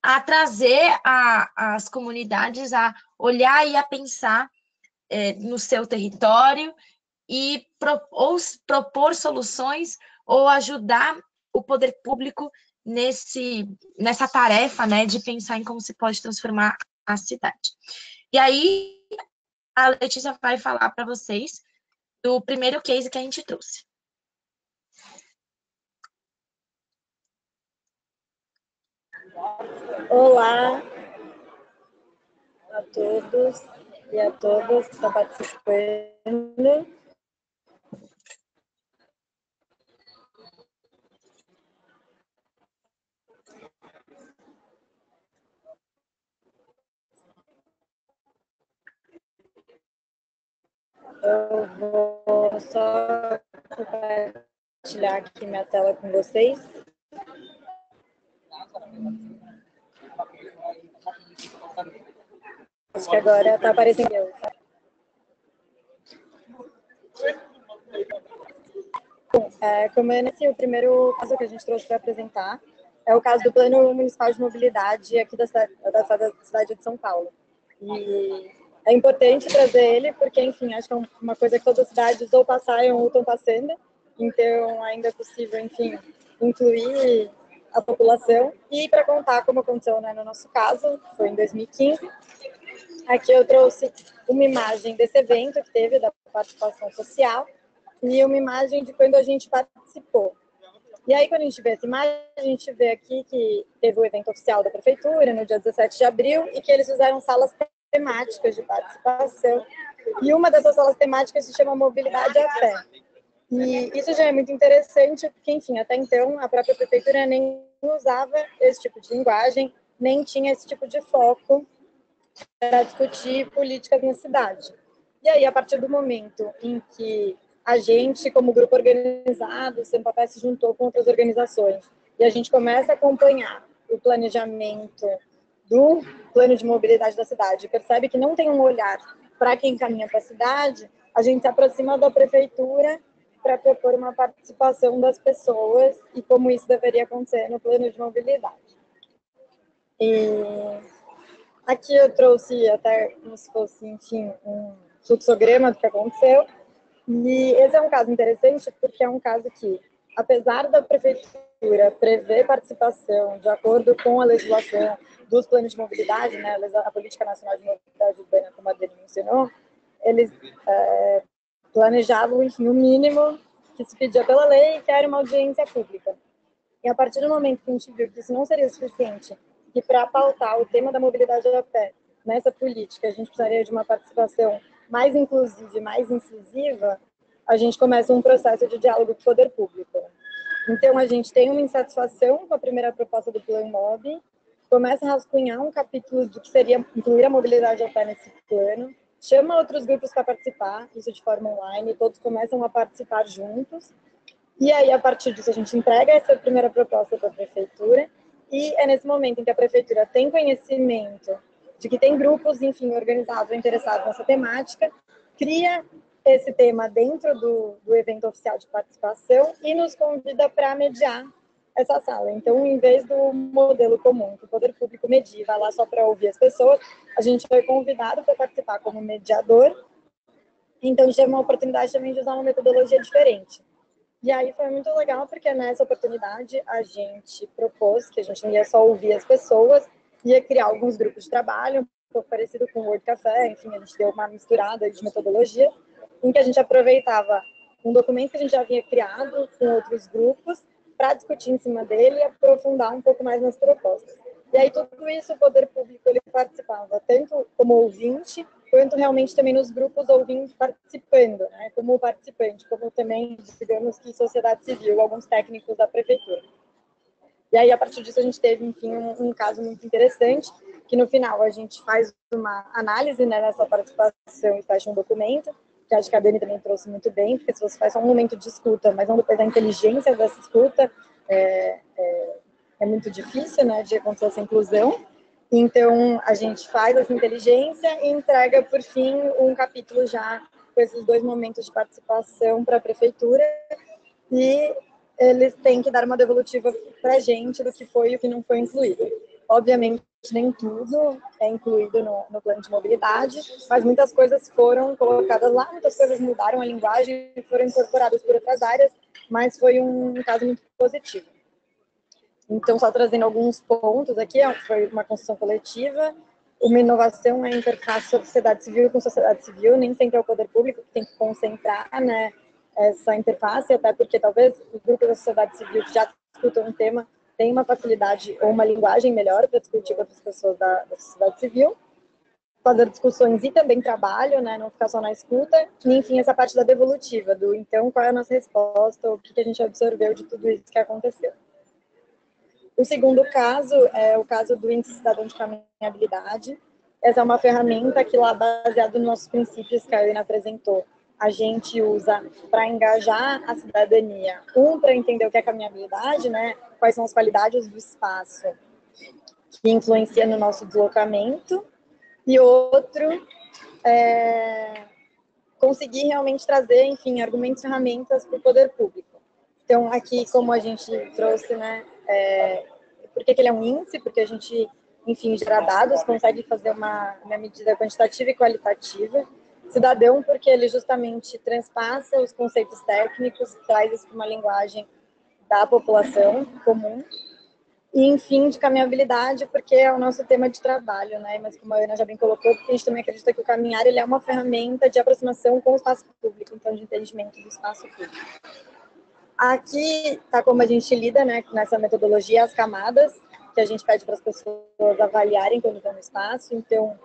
a trazer as comunidades a olhar e a pensar no seu território e propor soluções ou ajudar o poder público nessa tarefa, né, de pensar em como se pode transformar a cidade. E aí, a Letícia vai falar para vocês do primeiro case que a gente trouxe. Olá a todos e a todas que estão participando. Eu vou só compartilhar aqui minha tela com vocês. Acho que agora está aparecendo. Bom, como é o primeiro caso que a gente trouxe para apresentar é o caso do Plano Municipal de Mobilidade aqui da cidade de São Paulo. E é importante trazer ele porque, enfim, acho que é uma coisa que todas as cidades ou passaram ou estão passando, então ainda é possível, enfim, incluir a população. E para contar como aconteceu, né, no nosso caso, foi em 2015, aqui eu trouxe uma imagem desse evento que teve, da participação social, e uma imagem de quando a gente participou. E aí, quando a gente vê essa imagem, a gente vê aqui que teve o evento oficial da prefeitura, no dia 17 de abril, e que eles fizeram salas temáticas de participação. E uma dessas salas temáticas se chama Mobilidade a Pé. E isso já é muito interessante, porque, enfim, até então, a própria prefeitura nem usava esse tipo de linguagem, nem tinha esse tipo de foco para discutir políticas na cidade. E aí, a partir do momento em que a gente, como grupo organizado, o Sampapé se juntou com outras organizações, e a gente começa a acompanhar o planejamento do plano de mobilidade da cidade, percebe que não tem um olhar para quem caminha para a cidade, a gente se aproxima da prefeitura para propor uma participação das pessoas e como isso deveria acontecer no plano de mobilidade. E aqui eu trouxe até como se fosse, enfim, um fluxograma do que aconteceu. E esse é um caso interessante porque é um caso que, apesar da prefeitura prever participação de acordo com a legislação dos planos de mobilidade, né, a Política Nacional de Mobilidade Urbana, como a Dani mencionou, eles planejavam, enfim, o mínimo que se pedia pela lei, que era uma audiência pública. E a partir do momento que a gente viu que isso não seria suficiente, e para pautar o tema da mobilidade a pé nessa política, a gente precisaria de uma participação mais inclusiva e mais incisiva, a gente começa um processo de diálogo com o poder público. Então, a gente tem uma insatisfação com a primeira proposta do Plano Mob, começa a rascunhar um capítulo do que seria incluir a mobilidade a pé nesse plano, chama outros grupos para participar, isso de forma online, todos começam a participar juntos, e aí, a partir disso, a gente entrega essa primeira proposta para a prefeitura, e é nesse momento em que a prefeitura tem conhecimento de que tem grupos, enfim, organizados ou interessados nessa temática, cria esse tema dentro do evento oficial de participação e nos convida para mediar essa sala. Então, em vez do modelo comum, que o poder público media, vai lá só para ouvir as pessoas, a gente foi convidado para participar como mediador, então tive uma oportunidade também de usar uma metodologia diferente. E aí foi muito legal, porque nessa oportunidade a gente propôs que a gente não ia só ouvir as pessoas, ia criar alguns grupos de trabalho, um pouco parecido com o Word Café, enfim, a gente deu uma misturada de metodologia, em que a gente aproveitava um documento que a gente já havia criado com outros grupos, para discutir em cima dele e aprofundar um pouco mais nas propostas. E aí tudo isso o poder público ele participava, tanto como ouvinte, quanto realmente também nos grupos ouvintes participando, né, como participante, como também, digamos que sociedade civil, alguns técnicos da prefeitura. E aí, a partir disso, a gente teve, enfim, um caso muito interessante, que no final a gente faz uma análise, né, nessa participação e fecha um documento, que acho que a Dani também trouxe muito bem, porque se você faz só um momento de escuta, mas não depois da inteligência dessa escuta, é muito difícil, né, de acontecer essa inclusão. Então, a gente faz essa inteligência e entrega, por fim, um capítulo já com esses 2 momentos de participação para a prefeitura, e eles têm que dar uma devolutiva para a gente do que foi e o que não foi incluído. Obviamente, nem tudo é incluído no plano de mobilidade, mas muitas coisas foram colocadas lá, muitas coisas mudaram a linguagem e foram incorporadas por outras áreas, mas foi um caso muito positivo. Então, só trazendo alguns pontos aqui, foi uma construção coletiva, uma inovação é a interface sociedade civil com sociedade civil, nem sempre é o poder público que tem que concentrar, né, essa interface, até porque talvez os grupos da sociedade civil que já discutem um tema tenham uma facilidade ou uma linguagem melhor para discutir com outras pessoas da sociedade civil, fazer discussões e também trabalho, né, não ficar só na escuta, e enfim, essa parte da devolutiva, do então, qual é a nossa resposta, o que a gente absorveu de tudo isso que aconteceu. O segundo caso é o caso do Índice Cidadão de Caminhabilidade. Essa é uma ferramenta que, lá baseado nos nossos princípios que a Ana apresentou, a gente usa para engajar a cidadania. Para entender o que é caminhabilidade, né? Quais são as qualidades do espaço que influencia no nosso deslocamento. E outro, conseguir realmente trazer, enfim, argumentos e ferramentas para o poder público. Então, aqui, como a gente trouxe, né, por que ele é um índice? Porque a gente, enfim, gera dados, consegue fazer uma medida quantitativa e qualitativa. Cidadão, porque ele justamente transpassa os conceitos técnicos, traz isso para uma linguagem da população comum. E, enfim, de caminhabilidade, porque é o nosso tema de trabalho, né? Mas como a Ana já bem colocou, porque a gente também acredita que o caminhar ele é uma ferramenta de aproximação com o espaço público, então de entendimento do espaço público. Aqui está como a gente lida, né, nessa metodologia, as camadas que a gente pede para as pessoas avaliarem quando estão no espaço. Então,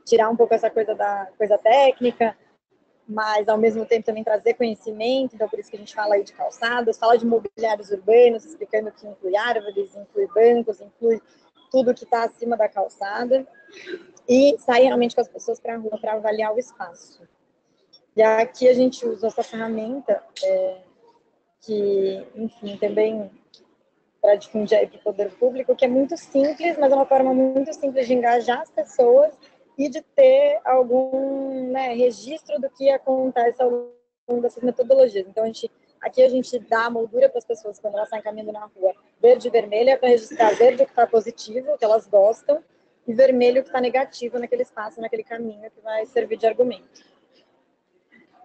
tirar um pouco essa coisa da coisa técnica, mas ao mesmo tempo também trazer conhecimento. Então, por isso que a gente fala aí de calçadas, fala de mobiliários urbanos, explicando que inclui árvores, inclui bancos, inclui tudo que está acima da calçada. E sair realmente com as pessoas para a rua para avaliar o espaço. E aqui a gente usa essa ferramenta que, enfim, também para difundir aí para o poder público, que é muito simples, mas é uma forma muito simples de engajar as pessoas e de ter algum, né, registro do que acontece ao longo dessas metodologias. Então, aqui a gente dá a moldura para as pessoas quando elas saem caminhando na rua, verde e vermelha, para registrar verde o que está positivo, o que elas gostam, e vermelho o que está negativo naquele espaço, naquele caminho, que vai servir de argumento.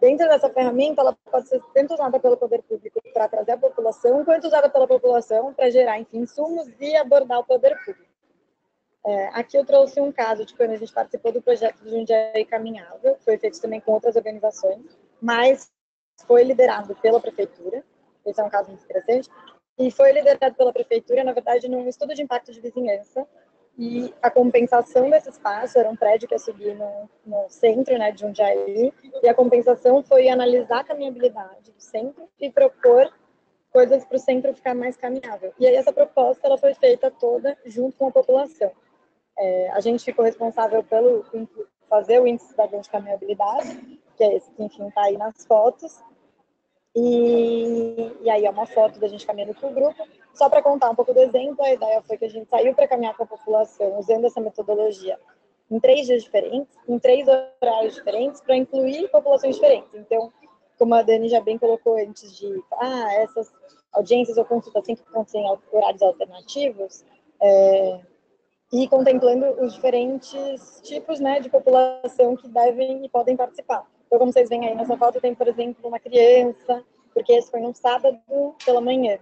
Dentro dessa ferramenta, ela pode ser tanto usada pelo poder público para trazer a população, quanto usada pela população para gerar, enfim, insumos e abordar o poder público. Aqui eu trouxe um caso de quando a gente participou do projeto do Jundiaí Caminhável, foi feito também com outras organizações, mas foi liderado pela prefeitura, esse é um caso muito interessante, e foi liderado pela prefeitura, na verdade, num estudo de impacto de vizinhança, e a compensação desse espaço era um prédio que ia subir no centro, né, de Jundiaí, e a compensação foi analisar a caminhabilidade do centro e propor coisas para o centro ficar mais caminhável. E aí essa proposta ela foi feita toda junto com a população. A gente ficou responsável pelo fazer o índice cidadão de caminhabilidade, que é esse que, enfim, está aí nas fotos. E aí é uma foto da gente caminhando com o grupo. Só para contar um pouco do exemplo, a ideia foi que a gente saiu para caminhar com a população usando essa metodologia em 3 dias diferentes, em 3 horários diferentes, para incluir populações diferentes. Então, como a Dani já bem colocou antes de essas audiências ou consultas têm que acontecer em horários alternativos, e contemplando os diferentes tipos, né, de população que devem e podem participar. Então, como vocês veem aí nessa foto, tem, por exemplo, uma criança, porque esse foi num sábado pela manhã.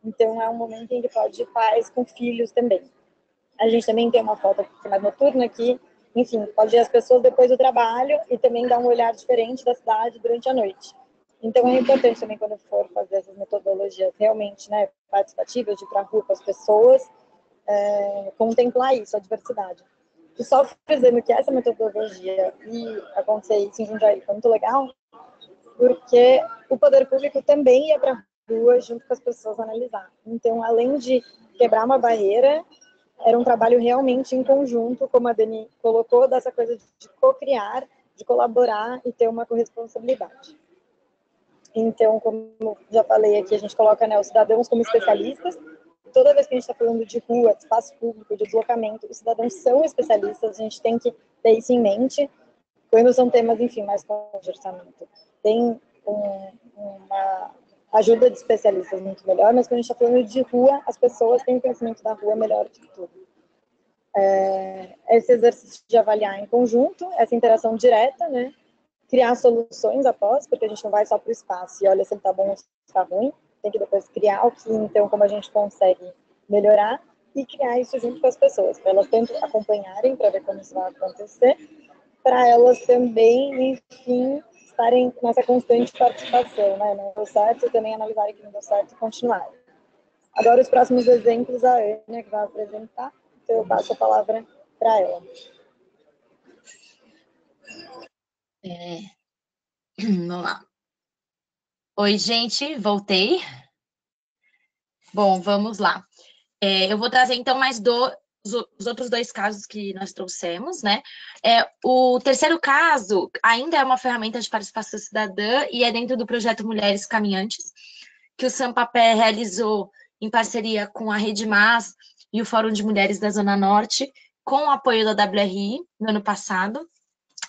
Então, é um momento em que pode ir pais com filhos também. A gente também tem uma foto que é mais noturna aqui, enfim, pode ir as pessoas depois do trabalho e também dar um olhar diferente da cidade durante a noite. Então, é importante também, quando for fazer essas metodologias realmente, né, participativas, de ir para a rua com as pessoas, contemplar isso, a diversidade. E só frisando que essa metodologia e acontecer isso em Jundiaí foi muito legal, porque o poder público também ia para a rua junto com as pessoas analisar. Então, além de quebrar uma barreira, era um trabalho realmente em conjunto, como a Dani colocou, dessa coisa de co-criar, de colaborar e ter uma corresponsabilidade. Então, como já falei aqui, a gente coloca, né, os cidadãos como especialistas. Toda vez que a gente está falando de rua, de espaço público, de deslocamento, os cidadãos são especialistas, a gente tem que ter isso em mente quando são temas, enfim, mais como de orçamento. Tem uma ajuda de especialistas muito melhor, mas quando a gente está falando de rua, as pessoas têm o conhecimento da rua melhor do que tudo. Esse exercício de avaliar em conjunto, essa interação direta, né? Criar soluções após, porque a gente não vai só para o espaço e olha se ele está bom ou se está ruim, tem que depois criar o que, então, como a gente consegue melhorar e criar isso junto com as pessoas, para elas tanto acompanharem, para ver como isso vai acontecer, para elas também, enfim, estarem nessa constante participação, né? Não deu certo, também analisarem que não deu certo e continuarem. Agora, os próximos exemplos, a Ana que vai apresentar, então eu passo a palavra para ela. Vamos lá. Oi, gente, voltei. Bom, vamos lá. Eu vou trazer, então, os outros dois casos que nós trouxemos, né? O terceiro caso ainda é uma ferramenta de participação cidadã e é dentro do projeto Mulheres Caminhantes, que o Sampapé realizou em parceria com a Rede Mas e o Fórum de Mulheres da Zona Norte, com o apoio da WRI, no ano passado.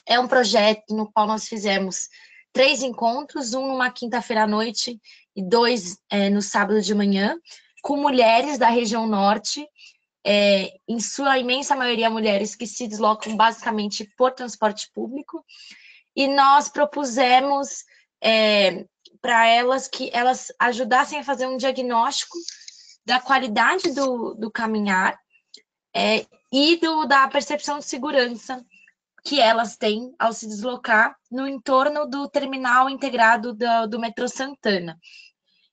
É um projeto no qual nós fizemos 3 encontros, um numa quinta-feira à noite e 2 no sábado de manhã, com mulheres da região norte, em sua imensa maioria mulheres que se deslocam basicamente por transporte público, e nós propusemos para elas que elas ajudassem a fazer um diagnóstico da qualidade do caminhar e da percepção de segurança que elas têm ao se deslocar no entorno do terminal integrado do metrô Santana.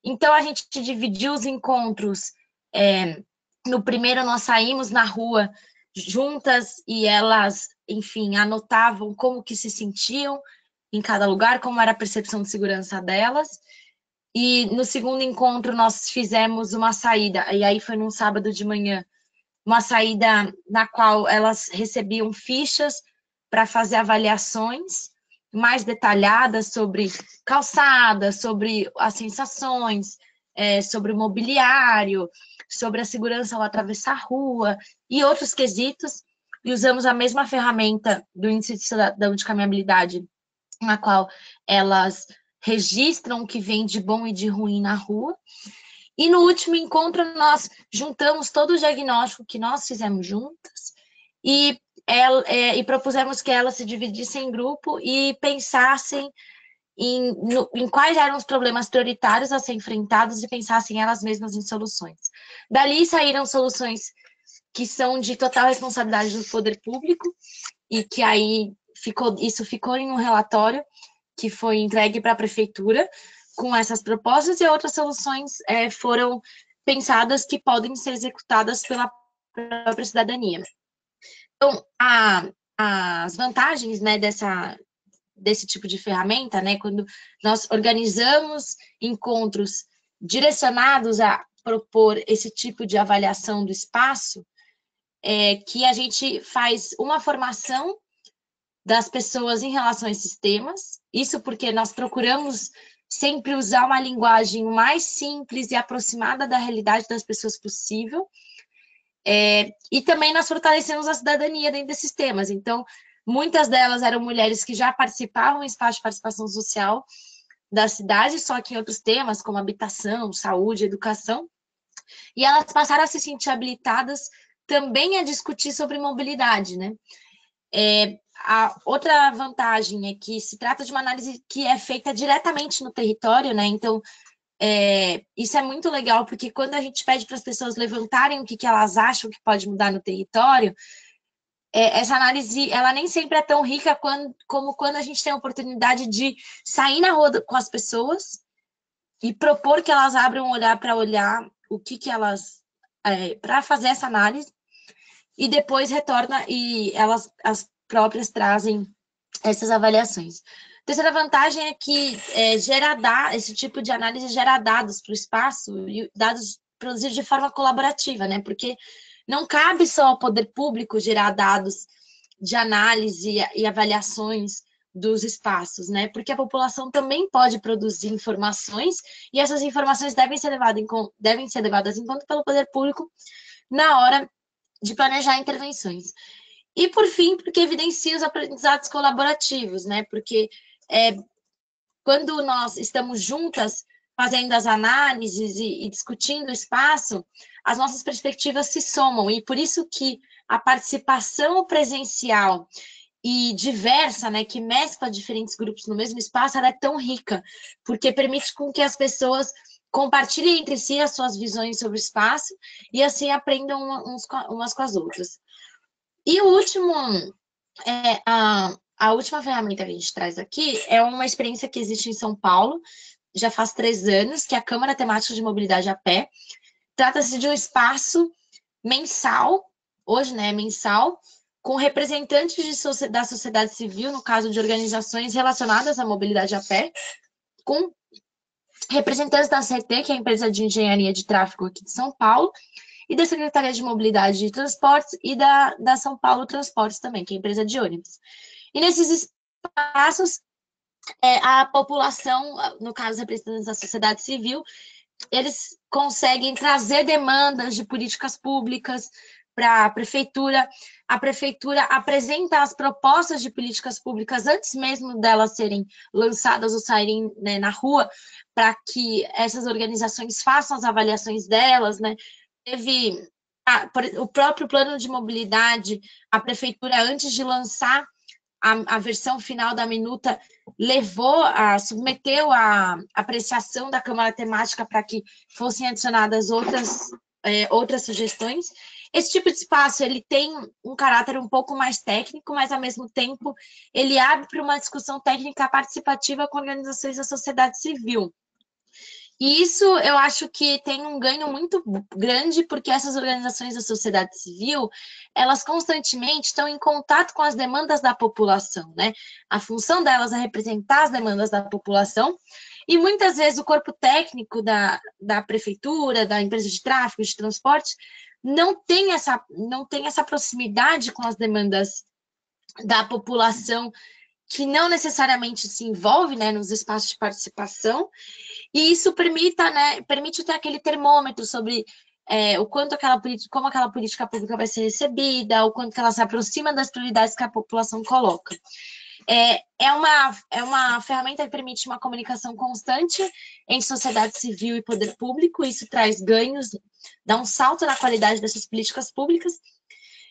Então, a gente dividiu os encontros. No primeiro, nós saímos na rua juntas e elas, enfim, anotavam como que se sentiam em cada lugar, como era a percepção de segurança delas. E no segundo encontro, nós fizemos uma saída, e aí foi num sábado de manhã, uma saída na qual elas recebiam fichas para fazer avaliações mais detalhadas sobre calçada, sobre as sensações, sobre o mobiliário, sobre a segurança ao atravessar a rua e outros quesitos, e usamos a mesma ferramenta do Índice de Cidadão de Caminhabilidade, na qual elas registram o que vem de bom e de ruim na rua. E no último encontro, nós juntamos todo o diagnóstico que nós fizemos juntas e propusemos que elas se dividissem em grupo e pensassem em quais eram os problemas prioritários a ser enfrentados e pensassem elas mesmas em soluções. Dali saíram soluções que são de total responsabilidade do poder público e que aí isso ficou em um relatório que foi entregue para a prefeitura com essas propostas, e outras soluções foram pensadas que podem ser executadas pela própria cidadania. Então, as vantagens, né, desse tipo de ferramenta, né, quando nós organizamos encontros direcionados a propor esse tipo de avaliação do espaço, que a gente faz uma formação das pessoas em relação a esses temas, isso porque nós procuramos sempre usar uma linguagem mais simples e aproximada da realidade das pessoas possível, e também nós fortalecemos a cidadania dentro desses temas. Então, muitas delas eram mulheres que já participavam em espaço de participação social da cidade, só que em outros temas, como habitação, saúde, educação, e elas passaram a se sentir habilitadas também a discutir sobre mobilidade, né? A outra vantagem é que se trata de uma análise que é feita diretamente no território, né? Então, isso é muito legal, porque quando a gente pede para as pessoas levantarem o que elas acham que pode mudar no território, essa análise, ela nem sempre é tão rica como quando a gente tem a oportunidade de sair na rua com as pessoas e propor que elas abram um olhar para olhar o que elas para fazer essa análise, e depois retorna e elas as próprias trazem essas avaliações. A terceira vantagem é que esse tipo de análise gera dados para o espaço, e dados produzidos de forma colaborativa, né? Porque não cabe só ao poder público gerar dados de análise e avaliações dos espaços, né? Porque a população também pode produzir informações, e essas informações devem ser levadas em conta pelo poder público na hora de planejar intervenções. E, por fim, porque evidencia os aprendizados colaborativos, né? Porque quando nós estamos juntas fazendo as análises e discutindo o espaço, as nossas perspectivas se somam, e por isso que a participação presencial e diversa, né, que mescla diferentes grupos no mesmo espaço, ela é tão rica, porque permite com que as pessoas compartilhem entre si as suas visões sobre o espaço e assim aprendam umas com as outras. E o último, a última ferramenta que a gente traz aqui é uma experiência que existe em São Paulo, já faz 3 anos, que é a Câmara Temática de Mobilidade a Pé. Trata-se de um espaço mensal, hoje, né, mensal, com representantes da sociedade civil, no caso de organizações relacionadas à mobilidade a pé, com representantes da CET, que é a empresa de engenharia de tráfego aqui de São Paulo, e da Secretaria de Mobilidade e Transportes, e da São Paulo Transportes também, que é a empresa de ônibus. E nesses espaços, a população, no caso, representantes da sociedade civil, eles conseguem trazer demandas de políticas públicas para a prefeitura apresenta as propostas de políticas públicas antes mesmo delas serem lançadas ou saírem, né, na rua, para que essas organizações façam as avaliações delas, né? Teve o próprio plano de mobilidade, a prefeitura, antes de lançar a versão final da minuta, submeteu a apreciação da Câmara Temática para que fossem adicionadas outras sugestões. Esse tipo de espaço, ele tem um caráter um pouco mais técnico, mas, ao mesmo tempo, ele abre para uma discussão técnica participativa com organizações da sociedade civil. E isso eu acho que tem um ganho muito grande, porque essas organizações da sociedade civil, elas constantemente estão em contato com as demandas da população, né? A função delas é representar as demandas da população, e muitas vezes o corpo técnico da prefeitura, da empresa de tráfego, de transporte, não tem essa proximidade com as demandas da população, que não necessariamente se envolve, né, nos espaços de participação, e isso permite ter aquele termômetro sobre o quanto como aquela política pública vai ser recebida, o quanto que ela se aproxima das prioridades que a população coloca. É uma ferramenta que permite uma comunicação constante entre sociedade civil e poder público. Isso traz ganhos, dá um salto na qualidade dessas políticas públicas,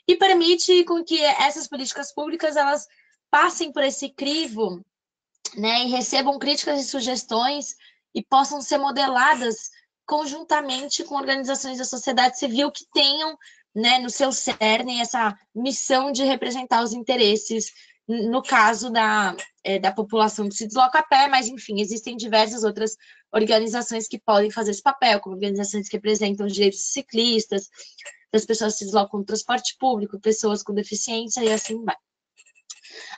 e permite com que essas políticas públicas elas passem por esse crivo, né, e recebam críticas e sugestões e possam ser modeladas conjuntamente com organizações da sociedade civil que tenham, né, no seu cerne essa missão de representar os interesses, no caso da população que se desloca a pé, mas, enfim, existem diversas outras organizações que podem fazer esse papel, como organizações que representam os direitos dos ciclistas, das pessoas que se deslocam no transporte público, pessoas com deficiência, e assim vai.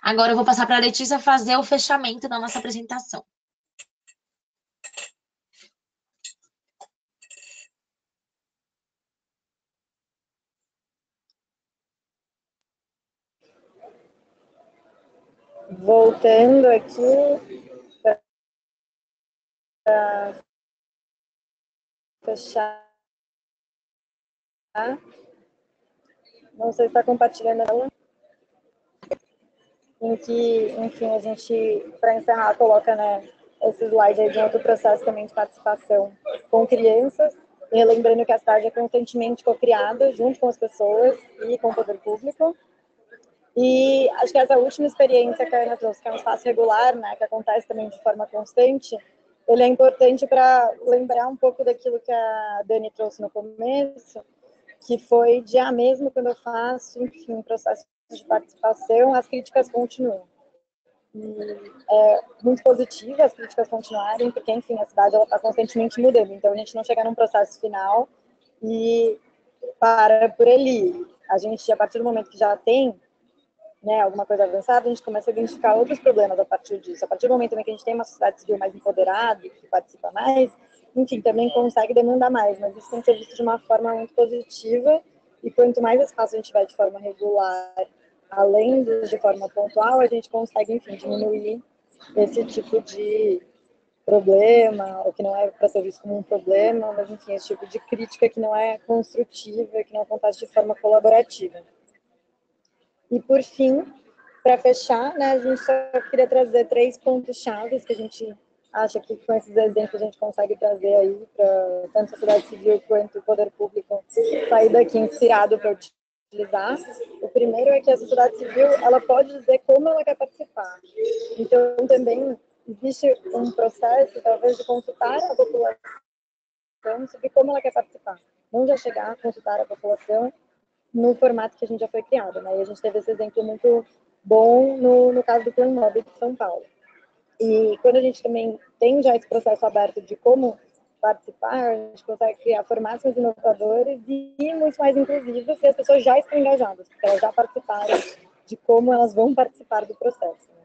Agora eu vou passar para a Letícia fazer o fechamento da nossa apresentação. Voltando aqui para fechar. Não sei se está compartilhando ela. Em que, enfim, a gente, para encerrar, coloca, né, esse slide aí de outro processo também de participação com crianças, e lembrando que a cidade é constantemente co-criada junto com as pessoas e com o poder público. E acho que essa última experiência que a Ana trouxe, que é um espaço regular, né, que acontece também de forma constante, ele é importante para lembrar um pouco daquilo que a Dani trouxe no começo, que foi de mesmo quando eu faço, enfim, um processo de participação, as críticas continuam. E é muito positivo as críticas continuarem, porque, enfim, a cidade está constantemente mudando, então a gente não chega num processo final e para por ali. A gente, a partir do momento que já tem, né, alguma coisa avançada, a gente começa a identificar outros problemas a partir disso. A partir do momento que a gente tem uma sociedade civil mais empoderada, que participa mais, enfim, também consegue demandar mais, mas isso tem que ser visto de uma forma muito positiva, e quanto mais espaço a gente tiver de forma regular, além de forma pontual, a gente consegue, enfim, diminuir esse tipo de problema, ou que não é para ser visto como um problema, mas, enfim, esse tipo de crítica que não é construtiva, que não acontece de forma colaborativa. E, por fim, para fechar, né, a gente só queria trazer 3 pontos-chave que a gente acha que com esses exemplos a gente consegue trazer aí para tanto a sociedade civil quanto o poder público sair daqui inspirado para utilizar. O primeiro é que a sociedade civil ela pode dizer como ela quer participar. Então, também existe um processo, talvez, de consultar a população sobre como ela quer participar. Não já chegar a consultar a população no formato que a gente já foi criado, né? E a gente teve esse exemplo muito bom no caso do Plano Mob de São Paulo. E quando a gente também tem já esse processo aberto de como participar, a gente consegue criar formatos mais inovadores e muito mais inclusivos, e as pessoas já estão engajadas, porque elas já participaram de como elas vão participar do processo. Né?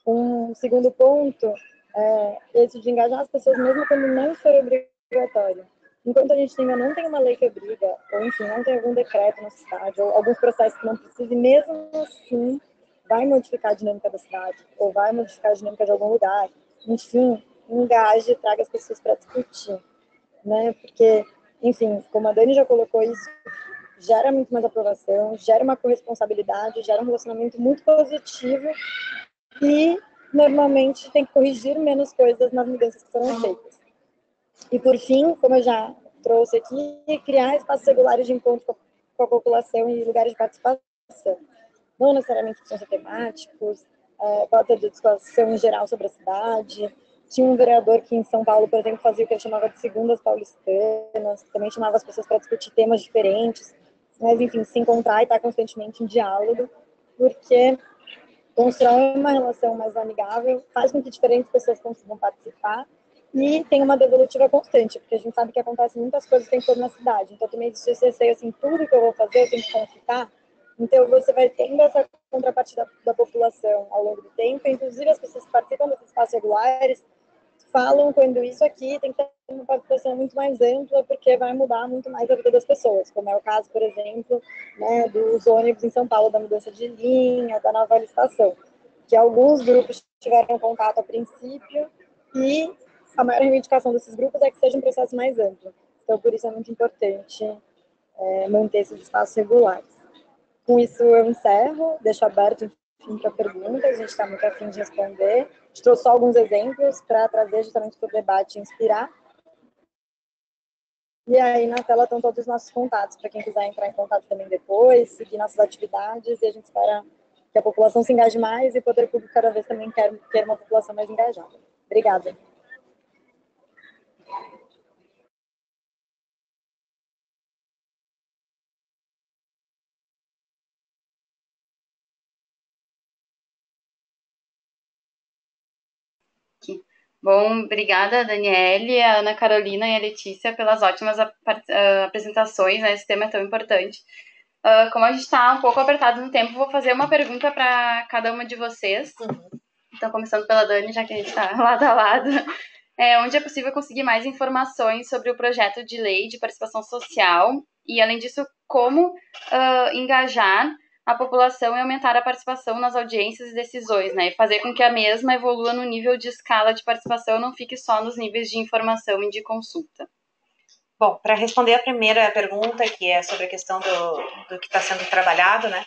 Um segundo ponto é esse de engajar as pessoas mesmo quando não for obrigatório. Enquanto a gente ainda não tem uma lei que obriga, ou enfim, não tem algum decreto na cidade, ou alguns processos que não precisem, mesmo assim, vai modificar a dinâmica da cidade, ou vai modificar a dinâmica de algum lugar. Enfim, engaje, traga as pessoas para discutir, né? Porque, enfim, como a Dani já colocou isso, gera muito mais aprovação, gera uma corresponsabilidade, gera um relacionamento muito positivo e, normalmente, tem que corrigir menos coisas nas mudanças que foram feitas. E, por fim, como eu já trouxe aqui, criar espaços regulares de encontro com a população e lugares de participação. Não necessariamente precisam ser temáticos, pode ter discussão em geral sobre a cidade. Tinha um vereador que em São Paulo, por exemplo, fazia o que ele chamava de segundas paulistanas, também chamava as pessoas para discutir temas diferentes, mas, enfim, se encontrar e estar constantemente em diálogo, porque constrói uma relação mais amigável, faz com que diferentes pessoas consigam participar e tem uma devolutiva constante, porque a gente sabe que acontecem muitas coisas o tempo todo na cidade. Então, também existe esse receio, assim, tudo que eu vou fazer eu tenho que consultar. Então, você vai tendo essa contrapartida da população ao longo do tempo, inclusive as pessoas que participam desses espaços regulares falam quando isso aqui tem que ter uma participação muito mais ampla, porque vai mudar muito mais a vida das pessoas, como é o caso, por exemplo, né, dos ônibus em São Paulo, da mudança de linha, da nova licitação, que alguns grupos tiveram contato a princípio e a maior reivindicação desses grupos é que seja um processo mais amplo. Então, por isso é muito importante manter esses espaços regulares. Com isso, eu encerro, deixo aberto, enfim, para perguntas, a gente está muito afim de responder. A gente trouxe só alguns exemplos para trazer justamente para o debate e inspirar. E aí, na tela estão todos os nossos contatos, para quem quiser entrar em contato também depois, seguir nossas atividades, e a gente espera que a população se engaje mais e o poder público cada vez também quer uma população mais engajada. Obrigada. Bom, obrigada, Daniele, a Ana Carolina e a Letícia pelas ótimas apresentações, né? Esse tema é tão importante. Como a gente está um pouco apertado no tempo, vou fazer uma pergunta para cada uma de vocês. Então, começando pela Dani, já que a gente está lado a lado. Onde é possível conseguir mais informações sobre o projeto de lei de participação social e, além disso, como engajar a população e aumentar a participação nas audiências e decisões, né? E fazer com que a mesma evolua no nível de escala de participação, não fique só nos níveis de informação e de consulta. Bom, para responder a primeira pergunta, que é sobre a questão do que está sendo trabalhado, né?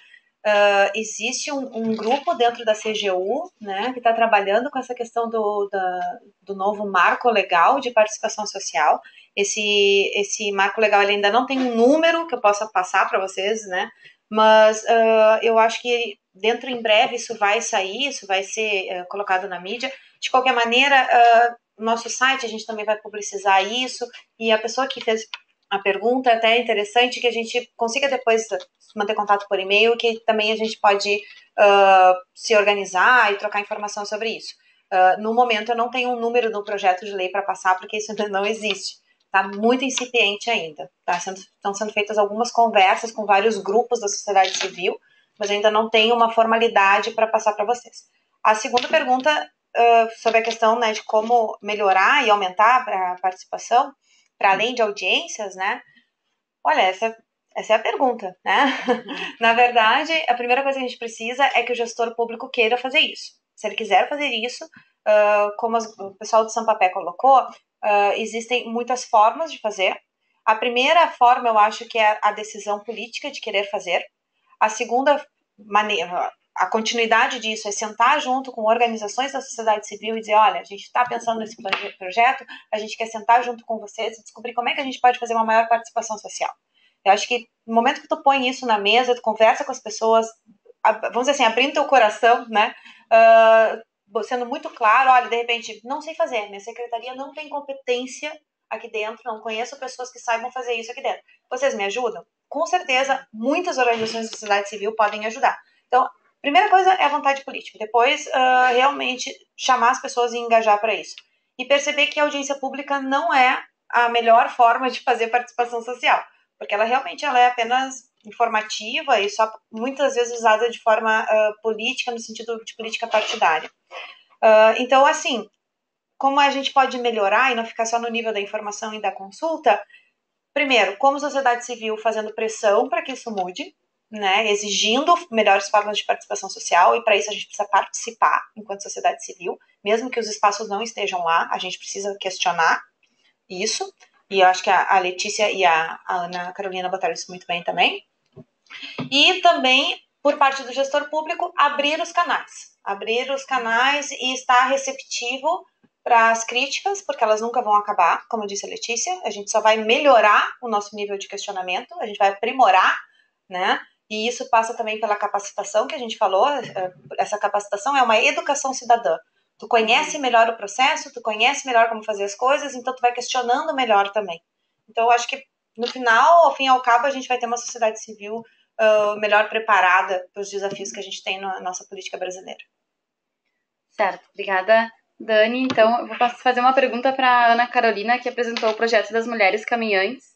Existe um grupo dentro da CGU, né, que está trabalhando com essa questão do novo marco legal de participação social. Esse marco legal ele ainda não tem um número que eu possa passar para vocês, né? Mas eu acho que dentro em breve isso vai sair, isso vai ser colocado na mídia. De qualquer maneira, nosso site a gente também vai publicizar isso, e a pessoa que fez a pergunta, até é interessante que a gente consiga depois manter contato por e-mail, que também a gente pode se organizar e trocar informação sobre isso. No momento eu não tenho um número do projeto de lei para passar, porque isso ainda não existe, está muito incipiente ainda. Estão sendo feitas algumas conversas com vários grupos da sociedade civil, mas ainda não tem uma formalidade para passar para vocês. A segunda pergunta, sobre a questão, né, de como melhorar e aumentar a participação, para além de audiências, né? Olha, essa é a pergunta, né? Na verdade, a primeira coisa que a gente precisa é que o gestor público queira fazer isso. Se ele quiser fazer isso, como o pessoal do Sampapé colocou, existem muitas formas de fazer. A primeira forma, eu acho que é a decisão política de querer fazer. A segunda maneira, a continuidade disso é sentar junto com organizações da sociedade civil e dizer, olha, a gente está pensando nesse projeto, a gente quer sentar junto com vocês e descobrir como é que a gente pode fazer uma maior participação social. Eu acho que no momento que tu põe isso na mesa, tu conversa com as pessoas, vamos dizer assim, abrindo teu coração, né, sendo muito claro, olha, de repente, não sei fazer, minha secretaria não tem competência aqui dentro, não conheço pessoas que saibam fazer isso aqui dentro. Vocês me ajudam? Com certeza, muitas organizações da sociedade civil podem ajudar. Então, primeira coisa é a vontade política, depois realmente chamar as pessoas e engajar para isso. E perceber que a audiência pública não é a melhor forma de fazer participação social, porque ela realmente é apenas informativa e só muitas vezes usada de forma política, no sentido de política partidária. Então, assim, como a gente pode melhorar e não ficar só no nível da informação e da consulta? Primeiro, como sociedade civil fazendo pressão para que isso mude, né, exigindo melhores formas de participação social, e para isso a gente precisa participar enquanto sociedade civil, mesmo que os espaços não estejam lá, a gente precisa questionar isso, e eu acho que a Letícia e a Ana Carolina botaram isso muito bem também. E também, por parte do gestor público, abrir os canais e estar receptivo para as críticas, porque elas nunca vão acabar, como disse a Letícia, a gente só vai melhorar o nosso nível de questionamento, a gente vai aprimorar, né? E isso passa também pela capacitação que a gente falou, essa capacitação é uma educação cidadã. Tu conhece melhor o processo, tu conhece melhor como fazer as coisas, então tu vai questionando melhor também. Então eu acho que no final, ao fim e ao cabo, a gente vai ter uma sociedade civil melhor preparada para os desafios que a gente tem na nossa política brasileira. Certo, obrigada, Dani. Então, eu vou fazer uma pergunta para a Ana Carolina, que apresentou o projeto das Mulheres Caminhantes.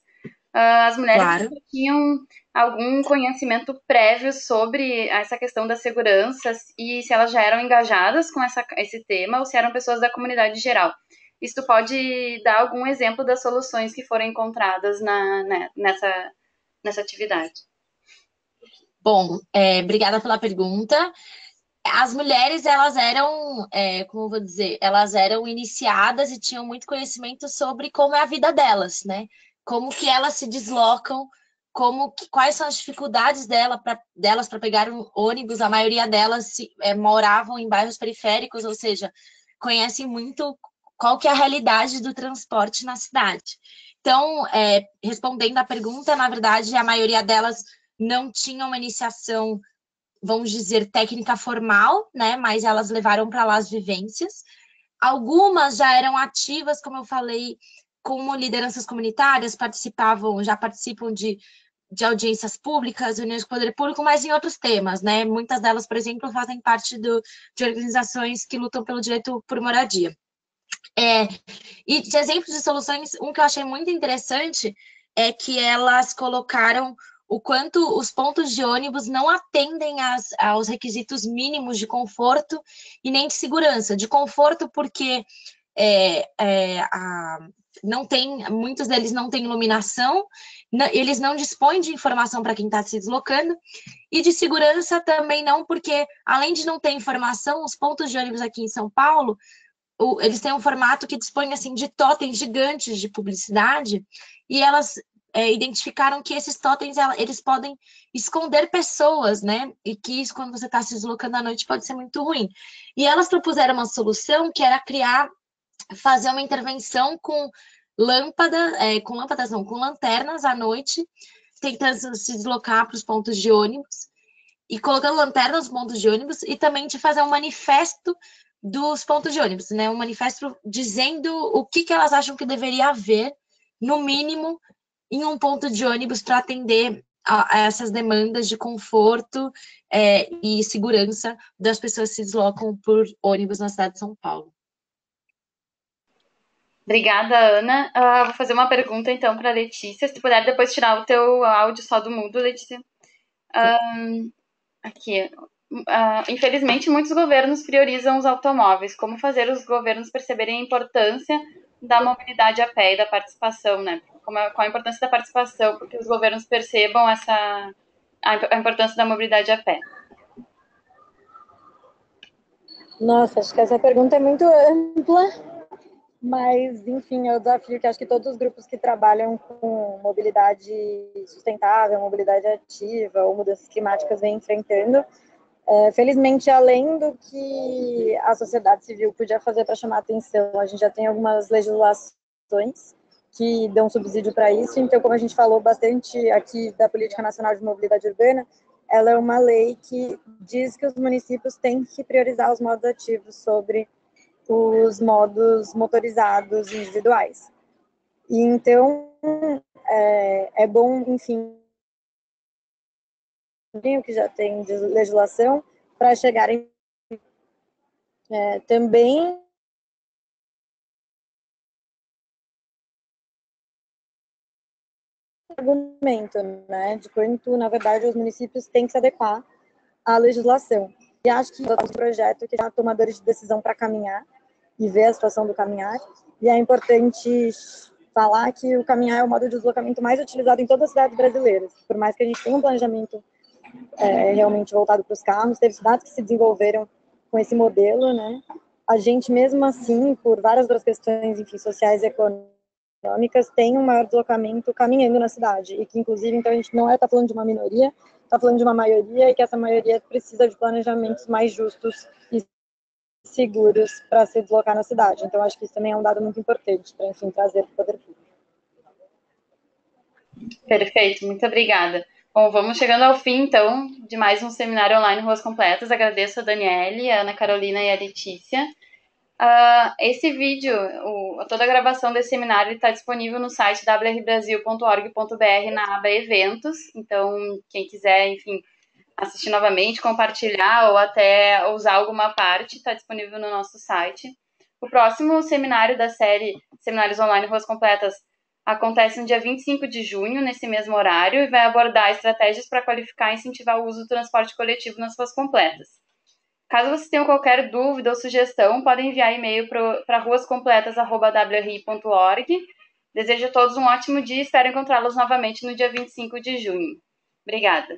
As mulheres Claro. tinham algum conhecimento prévio sobre essa questão da segurança e se elas já eram engajadas com esse tema ou se eram pessoas da comunidade geral. Isso tu pode dar algum exemplo das soluções que foram encontradas nessa atividade? Bom, obrigada pela pergunta. As mulheres, elas eram, como eu vou dizer, elas eram iniciadas e tinham muito conhecimento sobre como é a vida delas, né? Como que elas se deslocam, quais são as dificuldades delas para pegar um ônibus. A maioria delas moravam em bairros periféricos, ou seja, conhecem muito qual que é a realidade do transporte na cidade. Então, respondendo à pergunta, na verdade, a maioria delas não tinha uma iniciação, vamos dizer, técnica formal, né? Mas elas levaram para lá as vivências. Algumas já eram ativas, como eu falei, como lideranças comunitárias, já participam de audiências públicas, reuniões com o poder público, mas em outros temas, né? Muitas delas, por exemplo, fazem parte de organizações que lutam pelo direito por moradia. E de exemplos de soluções, um que eu achei muito interessante é que elas colocaram o quanto os pontos de ônibus não atendem aos requisitos mínimos de conforto e nem de segurança. De conforto porque muitos deles não têm iluminação, eles não dispõem de informação para quem está se deslocando, e de segurança também não, porque além de não ter informação, os pontos de ônibus aqui em São Paulo, eles têm um formato que dispõe assim, de totens gigantes de publicidade, e elas identificaram que esses totens, eles podem esconder pessoas, né? E que isso, quando você está se deslocando à noite, pode ser muito ruim. E elas propuseram uma solução que era fazer uma intervenção com lanternas à noite, tentando se deslocar para os pontos de ônibus, e colocando lanternas nos pontos de ônibus, e também de fazer um manifesto dos pontos de ônibus, né? Um manifesto dizendo o que elas acham que deveria haver, no mínimo, em um ponto de ônibus para atender a essas demandas de conforto e segurança das pessoas que se deslocam por ônibus na cidade de São Paulo. Obrigada, Ana. Vou fazer uma pergunta, então, para a Letícia. Se tu puder depois tirar o teu áudio só do mudo, Letícia. Aqui. Infelizmente, muitos governos priorizam os automóveis. Como fazer os governos perceberem a importância da mobilidade a pé e da participação, né? Qual a importância da participação, porque os governos percebam a importância da mobilidade a pé. Nossa, acho que essa pergunta é muito ampla, mas, enfim, é o desafio que acho que todos os grupos que trabalham com mobilidade sustentável, mobilidade ativa ou mudanças climáticas vêm enfrentando. Felizmente, além do que a sociedade civil podia fazer para chamar atenção, a gente já tem algumas legislações que dão subsídio para isso. Então, como a gente falou bastante aqui da Política Nacional de Mobilidade Urbana, ela é uma lei que diz que os municípios têm que priorizar os modos ativos sobre os modos motorizados individuais. E então, é bom, enfim, o que já tem de legislação, para chegarem também argumento, né, de quanto, na verdade, os municípios têm que se adequar à legislação. E acho que é um projeto que já tomadores de decisão para caminhar e ver a situação do caminhar, e é importante falar que o caminhar é o modo de deslocamento mais utilizado em todas as cidades brasileiras. Por mais que a gente tenha um planejamento realmente voltado para os carros, teve cidades que se desenvolveram com esse modelo, né? A gente, mesmo assim, por várias outras questões, enfim, sociais e econômicas, tem um maior deslocamento caminhando na cidade, e que, inclusive, então, a gente não está falando de uma minoria, está falando de uma maioria, e que essa maioria precisa de planejamentos mais justos e seguros para se deslocar na cidade. Então, acho que isso também é um dado muito importante para, enfim, trazer para o poder público. Perfeito, muito obrigada. Bom, vamos chegando ao fim, então, de mais um seminário online Ruas Completas. Agradeço a Daniele, a Ana Carolina e a Letícia. Esse vídeo, toda a gravação desse seminário está disponível no site wrbrasil.org.br na aba Eventos. Então, quem quiser, enfim, assistir novamente, compartilhar ou até usar alguma parte, está disponível no nosso site. O próximo seminário da série Seminários Online Ruas Completas acontece no dia 25 de junho, nesse mesmo horário, e vai abordar estratégias para qualificar e incentivar o uso do transporte coletivo nas ruas completas. Caso vocês tenham qualquer dúvida ou sugestão, podem enviar e-mail para ruascompletas@wri.org. Desejo a todos um ótimo dia e espero encontrá-los novamente no dia 25 de junho. Obrigada.